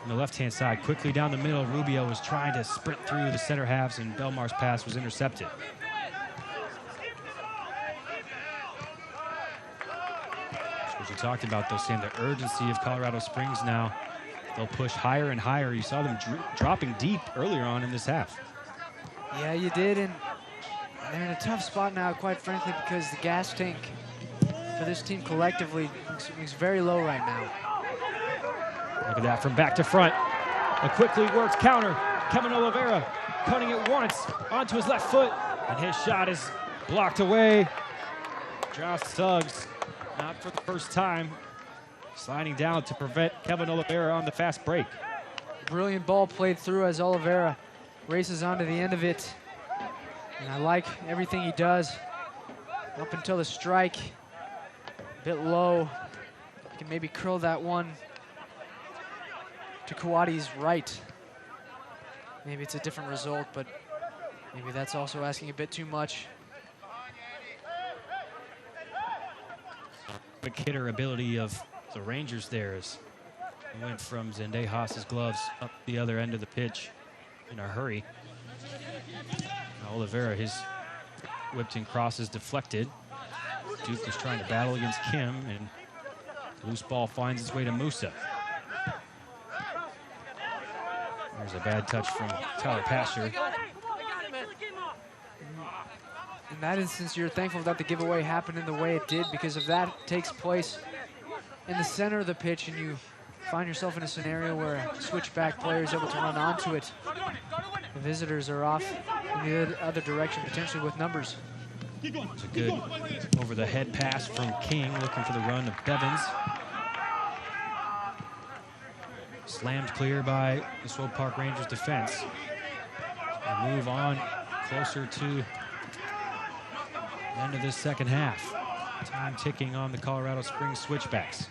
from the left-hand side, quickly down the middle. Rubio was trying to sprint through the center halves, and Belmar's pass was intercepted. What you talked about, though, Sam, the urgency of Colorado Springs now. They'll push higher and higher. You saw them dropping deep earlier on in this half.
Yeah, you did, and they're in a tough spot now, quite frankly, because the gas tank for this team collectively is very low right now.
Look at that from back to front. A quickly worked counter. Kevin Oliveira cutting it once onto his left foot, and his shot is blocked away. Josh Suggs, not for the first time, sliding down to prevent Kevin Oliveira on the fast break.
Brilliant ball played through as Oliveira races onto the end of it. And I like everything he does up until the strike. A bit low. He can maybe curl that one to Kawadi's right. Maybe it's a different result, but maybe that's also asking a bit too much.
Quick hitter ability of the Rangers there is went from Zendejas' gloves up the other end of the pitch in a hurry. Now Oliveira, his whipped in cross is deflected. Duke was trying to battle against Kim, and loose ball finds its way to Musa. There's a bad touch from Tyler Pasher.
In that instance, you're thankful that the giveaway happened in the way it did, because if that takes place in the center of the pitch and you find yourself in a scenario where a switchback player is able to run onto it, The visitors are off in the other direction, potentially with numbers.
It's a good over-the-head pass from King, looking for the run of Bevins. Slammed clear by the Swope Park Rangers defense. We'll move on closer to the end of this second half. Time ticking on the Colorado Springs Switchbacks.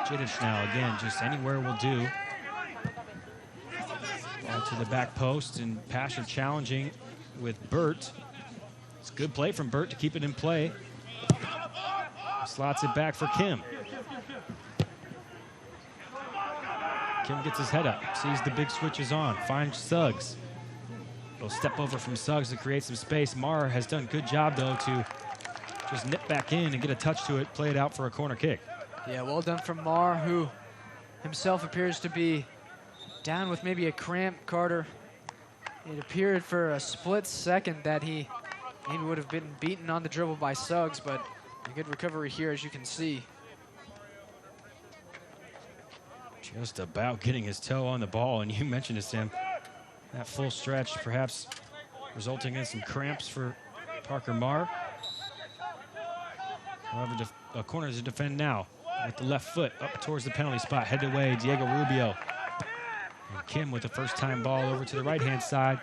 Jittich now, again, just anywhere will do. Ball to the back post, and Pasher challenging with Burt. It's a good play from Burt to keep it in play. Slots it back for Kim. Kim gets his head up, sees the big switches on, finds Suggs. He'll step over from Suggs to create some space. Marr has done a good job, though, to just nip back in and get a touch to it, play it out for a corner kick.
Yeah, well done from Marr, who himself appears to be down with maybe a cramp, Carter. It appeared for a split second that he maybe would have been beaten on the dribble by Suggs, but a good recovery here, as you can see.
Just about getting his toe on the ball, and you mentioned it, Sam. That full stretch perhaps resulting in some cramps for Parker Marr. However, corner to defend now with the left foot up towards the penalty spot. Headed away, Diego Rubio. And Kim with the first-time ball over to the right-hand side.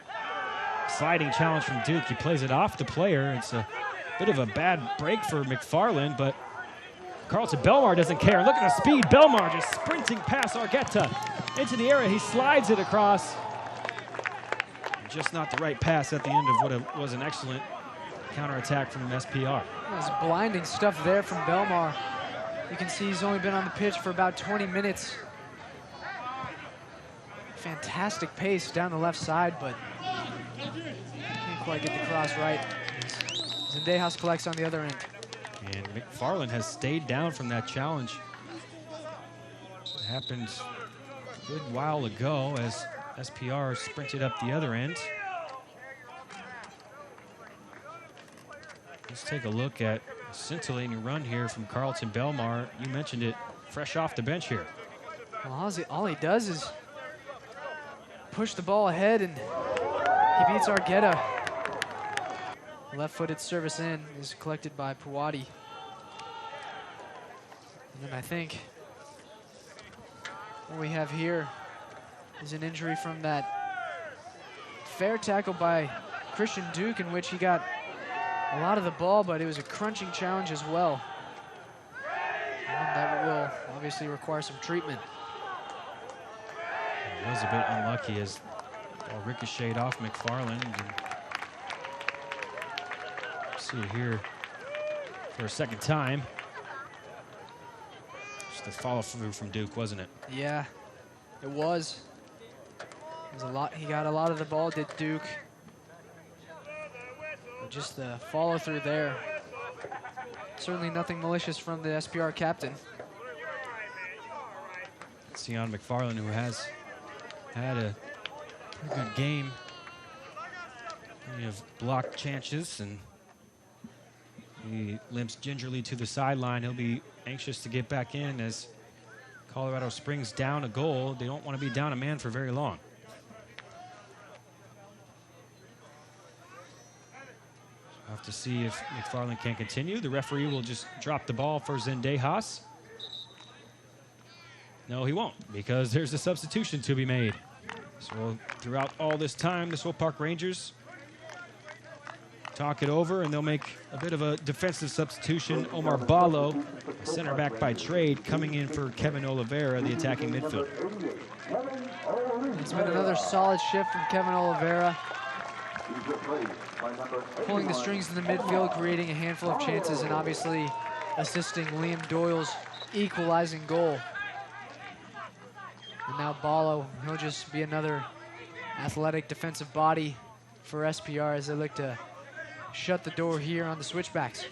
Sliding challenge from Duke. He plays it off the player. It's a bit of a bad break for McFarland, but Carlton Belmar doesn't care. Look at the speed. Belmar just sprinting past Argueta into the area. He slides it across. Just not the right pass at the end of what was an excellent counterattack from SPR.
There's blinding stuff there from Belmar. You can see he's only been on the pitch for about 20 minutes. Fantastic pace down the left side, but can't quite get the cross right. Zendejas collects on the other end.
And McFarland has stayed down from that challenge. It happened a good while ago as SPR sprinted up the other end. Let's take a look at a scintillating run here from Carlton Belmar. You mentioned it, fresh off the bench here.
Well, all he does is push the ball ahead, and he beats Argueta. Left-footed service in is collected by Puwadi. And then I think what we have here is an injury from that fair tackle by Christian Duke, in which he got a lot of the ball, but it was a crunching challenge as well. And that will obviously require some treatment.
It was a bit unlucky as ball ricocheted off McFarland. And see it here for a second time. Just a follow through from Duke, wasn't it?
Yeah, it was. He got a lot of the ball, did Duke. But just the follow through there. Certainly nothing malicious from the SPR captain.
Sion McFarland, who has had a pretty good game. Plenty of blocked chances, and he limps gingerly to the sideline. He'll be anxious to get back in as Colorado Springs down a goal. They don't want to be down a man for very long. We'll have to see if McFarland can continue. The referee will just drop the ball for Zendejas. No, he won't, because there's a substitution to be made. So throughout all this time, the Swope Park Rangers talk it over, and they'll make a bit of a defensive substitution. Omar Balo, center back by trade, coming in for Kevin Oliveira, the attacking midfielder.
It's been another solid shift from Kevin Oliveira, pulling the strings in the midfield, creating a handful of chances, and obviously assisting Liam Doyle's equalizing goal. And now Balo, he'll just be another athletic defensive body for SPR as they look to shut the door here on the Switchbacks.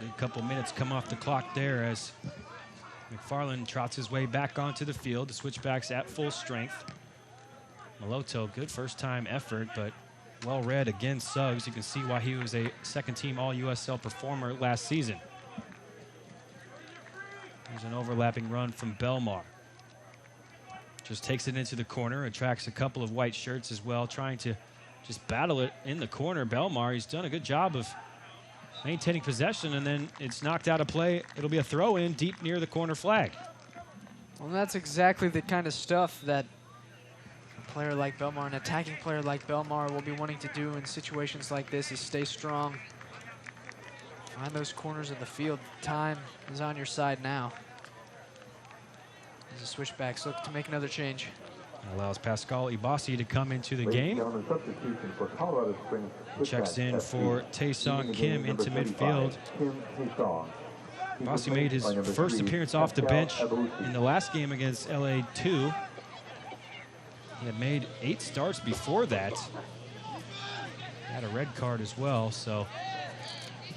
A couple minutes come off the clock there as McFarland trots his way back onto the field. The Switchbacks at full strength. Maloto, good first-time effort, but well read against Suggs. You can see why he was a second-team All-USL performer last season. There's an overlapping run from Belmar. Just takes it into the corner, attracts a couple of white shirts as well, trying to just battle it in the corner. Belmar, he's done a good job of maintaining possession, and then it's knocked out of play. It'll be a throw-in deep near the corner flag.
Well, that's exactly the kind of stuff that a player like Belmar, an attacking player like Belmar, will be wanting to do in situations like this, is stay strong. Find those corners of the field. Time is on your side now. As the Switchbacks look to make another change.
Allows Pascal Ibasi to come into the game. Checks in for Taesung Kim into midfield. Ibasi made his first appearance off the bench in the last game against LA2. He had made 8 starts before that. He had a red card as well, so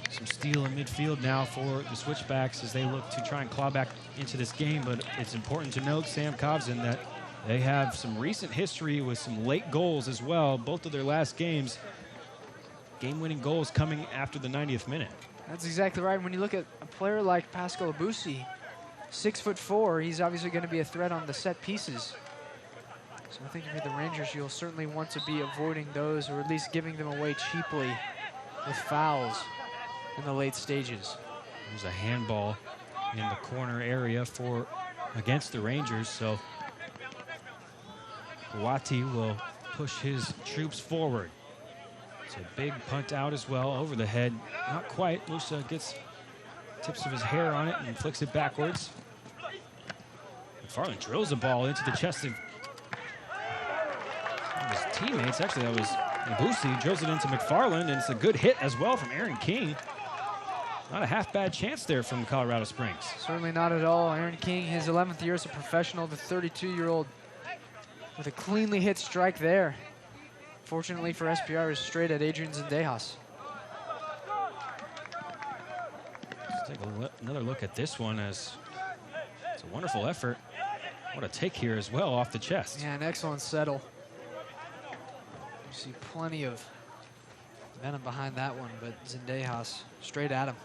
some steal in midfield now for the Switchbacks as they look to try and claw back into this game. But it's important to note, Sam Cobson, that they have some recent history with some late goals as well. Both of their last games, game-winning goals coming after the 90th minute.
That's exactly right. When you look at a player like Pascal Ibasi, 6'4", he's obviously going to be a threat on the set pieces. So I think if you're the Rangers, you'll certainly want to be avoiding those, or at least giving them away cheaply with fouls in the late stages.
There's a handball in the corner area against the Rangers, so Guati will push his troops forward. It's a big punt out as well, over the head. Not quite. Musa gets tips of his hair on it and flicks it backwards. McFarland drills the ball into the chest of his teammates. Actually, that was Ibusi. Drills it into McFarland, and it's a good hit as well from Aaron King. Not a half bad chance there from Colorado Springs.
Certainly not at all. Aaron King, his 11th year as a professional, the 32-year-old with a cleanly hit strike there. Fortunately for SPR, is straight at Adrian Zendejas.
Let's take another look at this one, as it's a wonderful effort. What a take here as well off the chest.
Yeah, an excellent settle. You see plenty of venom behind that one, but Zendejas straight at him.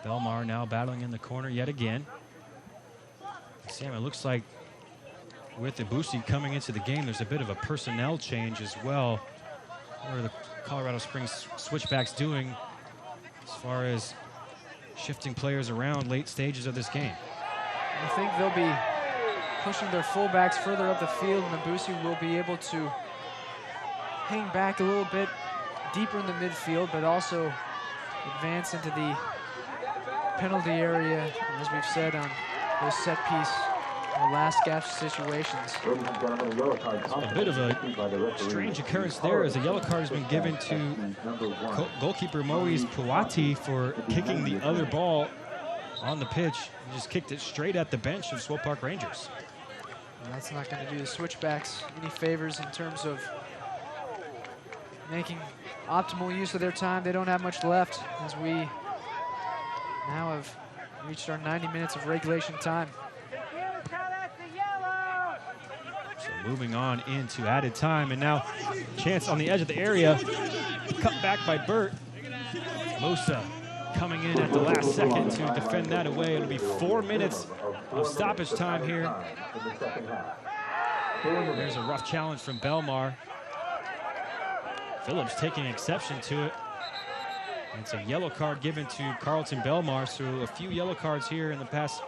Belmar now battling in the corner yet again. Sam, it looks like with Ibusi coming into the game, there's a bit of a personnel change as well. What are the Colorado Springs Switchbacks doing as far as shifting players around late stages of this game?
I think they'll be pushing their fullbacks further up the field, and Ibusi will be able to hang back a little bit deeper in the midfield, but also advance into the penalty area, as we've said, on those set piece or last gasp situations.
A bit of a strange occurrence there, as a yellow card has been given to goalkeeper Moise Puati for kicking the other ball on the pitch. He just kicked it straight at the bench of Swope Park Rangers.
And that's not going to do the Switchbacks any favors in terms of making optimal use of their time. They don't have much left, as we now have reached our 90 minutes of regulation time.
So moving on into added time, and now chance on the edge of the area. Cut back by Burt. Musa coming in at the last second to defend that away. It'll be 4 minutes of stoppage time here. There's a rough challenge from Belmar. Phillips taking exception to it. It's a yellow card given to Carlton Belmar, so a few yellow cards here in the past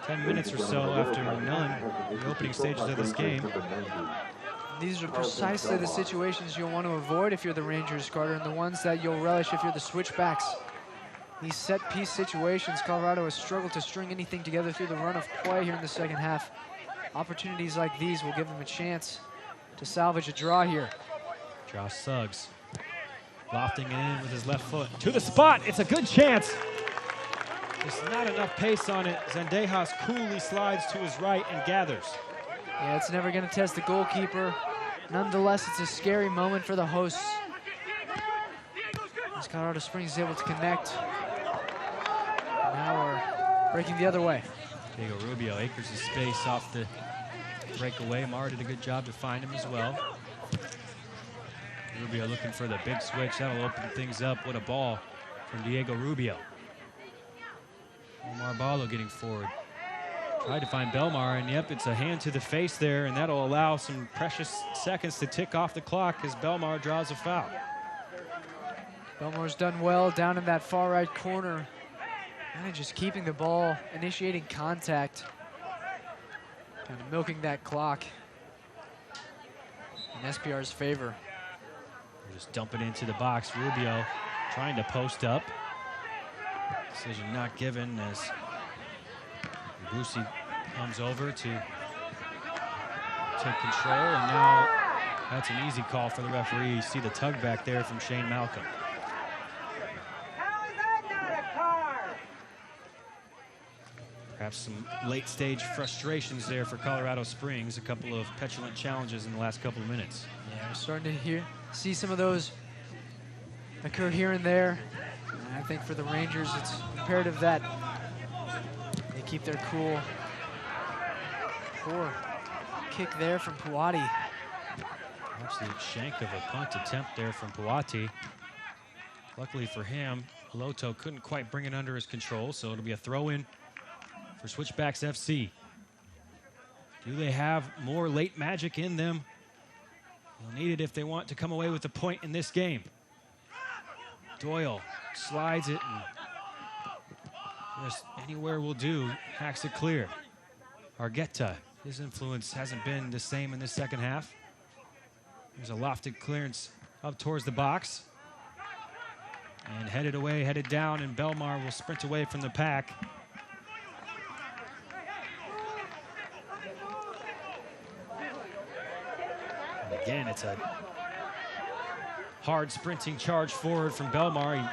10 minutes or so after none in the opening stages of this game.
These are precisely the situations you'll want to avoid if you're the Rangers, Carter, and the ones that you'll relish if you're the Switchbacks. These set-piece situations, Colorado has struggled to string anything together through the run of play here in the second half. Opportunities like these will give them a chance to salvage a draw here.
Josh Suggs lofting it in with his left foot to the spot. It's a good chance. There's not enough pace on it. Zendejas coolly slides to his right and gathers.
Yeah, it's never going to test the goalkeeper. Nonetheless, it's a scary moment for the hosts. As Colorado Springs is able to connect. Now we're breaking the other way.
Diego Rubio acres of space off the breakaway. Mara did a good job to find him as well. Rubio looking for the big switch. That'll open things up. What a ball from Diego Rubio. Omar Ballo getting forward. Tried to find Belmar, and yep, it's a hand to the face there, and that'll allow some precious seconds to tick off the clock as Belmar draws a foul.
Belmar's done well down in that far right corner. Kind of just keeping the ball, initiating contact. Kind of milking that clock in SPR's favor.
Just dumping into the box. Rubio trying to post up. Decision not given as Brucey comes over to take control, and now that's an easy call for the referee. You see the tug back there from Shane Malcolm. Perhaps some late stage frustrations there for Colorado Springs. A couple of petulant challenges in the last couple of minutes.
Yeah, we're starting to see some of those occur here and there. And I think for the Rangers, it's imperative that they keep their cool. Poor kick there from Puati.
Absolute shank of a punt attempt there from Puati. Luckily for him, Loto couldn't quite bring it under his control, so it'll be a throw-in for Switchbacks FC. Do they have more late magic in them? They'll need it if they want to come away with a point in this game. Doyle slides it, and just anywhere will do, hacks it clear. Argueta, his influence hasn't been the same in the second half. There's a lofted clearance up towards the box. And headed away, headed down, and Belmar will sprint away from the pack. And again, it's a hard sprinting charge forward from Belmar. He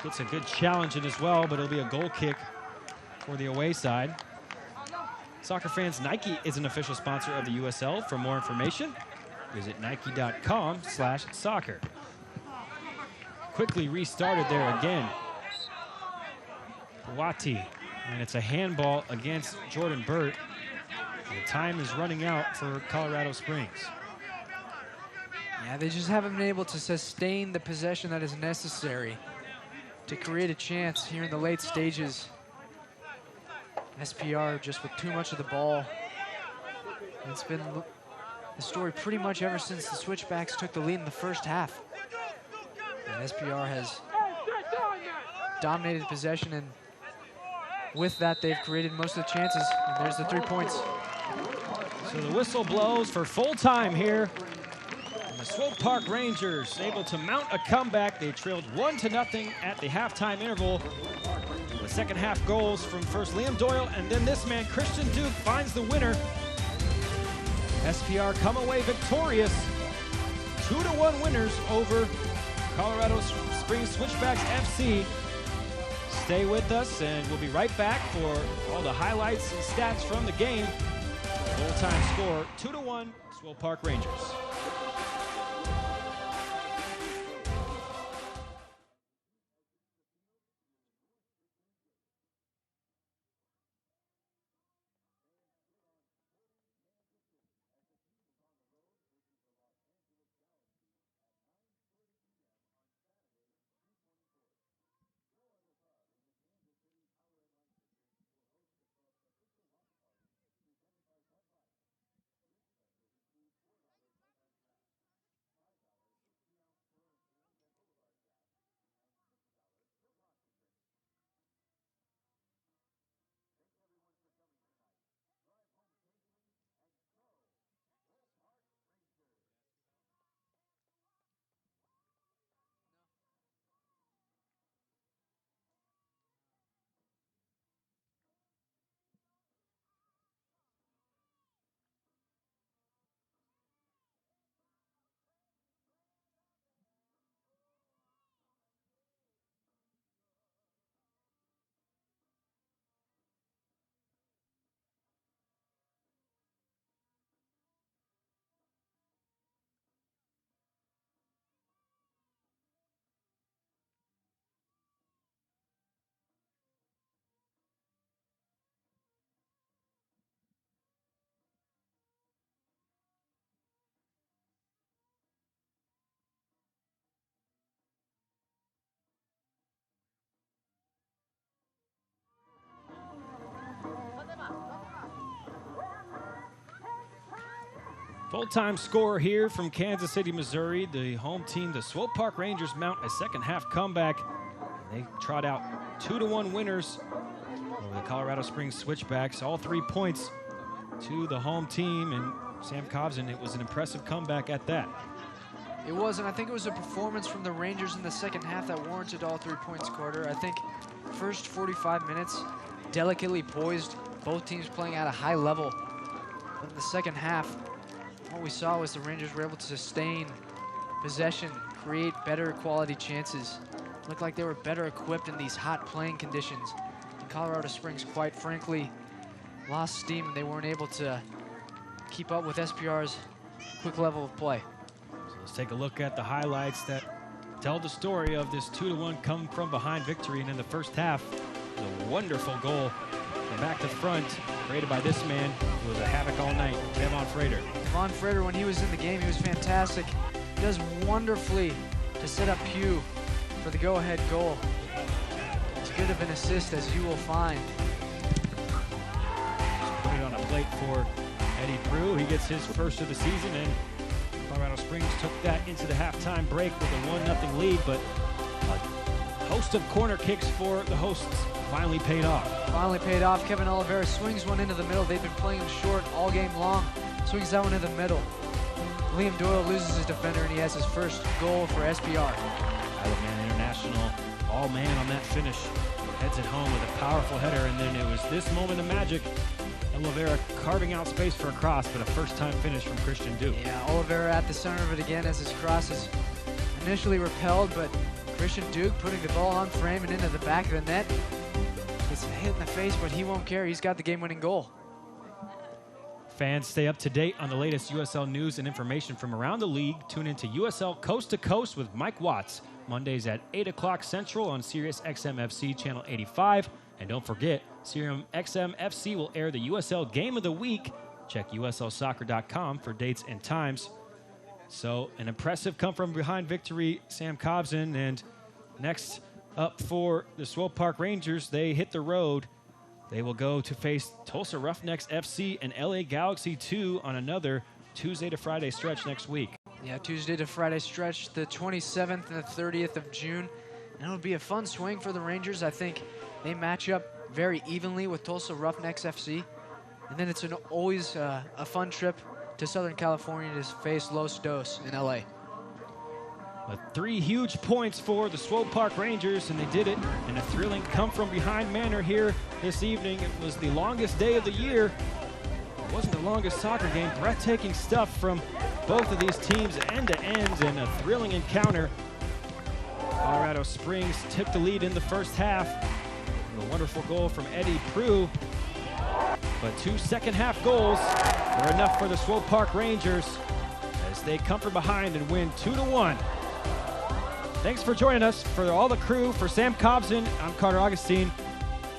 gets a good challenge in as well, but it'll be a goal kick for the away side. Soccer fans, Nike is an official sponsor of the USL. For more information, visit nike.com/soccer. Quickly restarted there again. Puati, and it's a handball against Jordan Burt. The time is running out for Colorado Springs.
Yeah, they just haven't been able to sustain the possession that is necessary to create a chance here in the late stages. SPR just with too much of the ball. It's been the story pretty much ever since the Switchbacks took the lead in the first half. And SPR has dominated possession, and with that, they've created most of the chances. And there's the 3 points.
So the whistle blows for full time here. And the Swope Park Rangers able to mount a comeback. They trailed 1-0 at the halftime interval. The second half goals from first Liam Doyle, and then this man, Christian Duke, finds the winner. SPR come away victorious. 2-1 winners over Colorado Springs Switchbacks FC. Stay with us, and we'll be right back for all the highlights and stats from the game. Full-time score, 2-1, Swope Park Rangers. Full-time score here from Kansas City, Missouri. The home team, the Swope Park Rangers, mount a second-half comeback. They trot out 2-1 winners over the Colorado Springs Switchbacks. All 3 points to the home team, and Sam Cobson, it was an impressive comeback at that.
It was, and I think it was a performance from the Rangers in the second half that warranted all 3 points, Carter. I think first 45 minutes, delicately poised, both teams playing at a high level. But in the second half, what we saw was the Rangers were able to sustain possession, create better quality chances. Looked like they were better equipped in these hot playing conditions. And Colorado Springs, quite frankly, lost steam and they weren't able to keep up with SPR's quick level of play.
So let's take a look at the highlights that tell the story of this 2-1 come from behind victory. And in the first half, a wonderful goal from back to front, created by this man who was a havoc all night, Devon Frater.
Devon Frater, when he was in the game, he was fantastic. He does wonderfully to set up Pugh for the go-ahead goal. As good of an assist as you will find.
Just put it on a plate for Eddie Prue. He gets his first of the season, and Colorado Springs took that into the halftime break with a 1-0 lead, but a host of corner kicks for the hosts finally paid off.
Finally paid off. Kevin Oliveira swings one into the middle. They've been playing him short all game long. Swings that one in the middle. Liam Doyle loses his defender, and he has his first goal for SPR.
Alabama International, all man on that finish. Heads it home with a powerful header, and then it was this moment of magic. Oliveira carving out space for a cross, but a first-time finish from Christian Duke.
Yeah, Oliveira at the center of it again as his cross is initially repelled, but Christian Duke putting the ball on frame and into the back of the net. Gets hit in the face, but he won't care. He's got the game-winning goal.
Fans, stay up to date on the latest USL news and information from around the league. Tune into USL Coast to Coast with Mike Watts, Mondays at 8 o'clock Central on Sirius XM FC Channel 85. And don't forget, Sirius XM FC will air the USL Game of the Week. Check USLsoccer.com for dates and times. So, an impressive come-from-behind victory, Sam Cobson. And next up for the Swope Park Rangers, they hit the road. They will go to face Tulsa Roughnecks FC and LA Galaxy 2 on another Tuesday to Friday stretch next week.
Yeah, Tuesday to Friday stretch, the 27th and the 30th of June. And it'll be a fun swing for the Rangers. I think they match up very evenly with Tulsa Roughnecks FC. And then it's always a fun trip to Southern California to face Los Dos in LA.
But 3 huge points for the Swope Park Rangers, and they did it in a thrilling come-from-behind manner here this evening. It was the longest day of the year. It wasn't the longest soccer game. Breathtaking stuff from both of these teams, end-to-end, and a thrilling encounter. Colorado Springs took the lead in the first half. A wonderful goal from Eddie Prue. But 2 second-half goals were enough for the Swope Park Rangers as they come from behind and win 2-1. Thanks for joining us. For all the crew, for Sam Cobson, I'm Carter Augustine.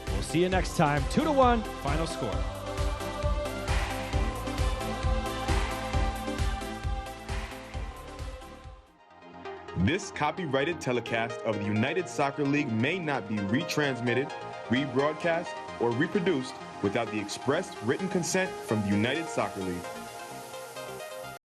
We'll see you next time. 2-1, final score.
This copyrighted telecast of the United Soccer League may not be retransmitted, rebroadcast, or reproduced without the express written consent from the United Soccer League.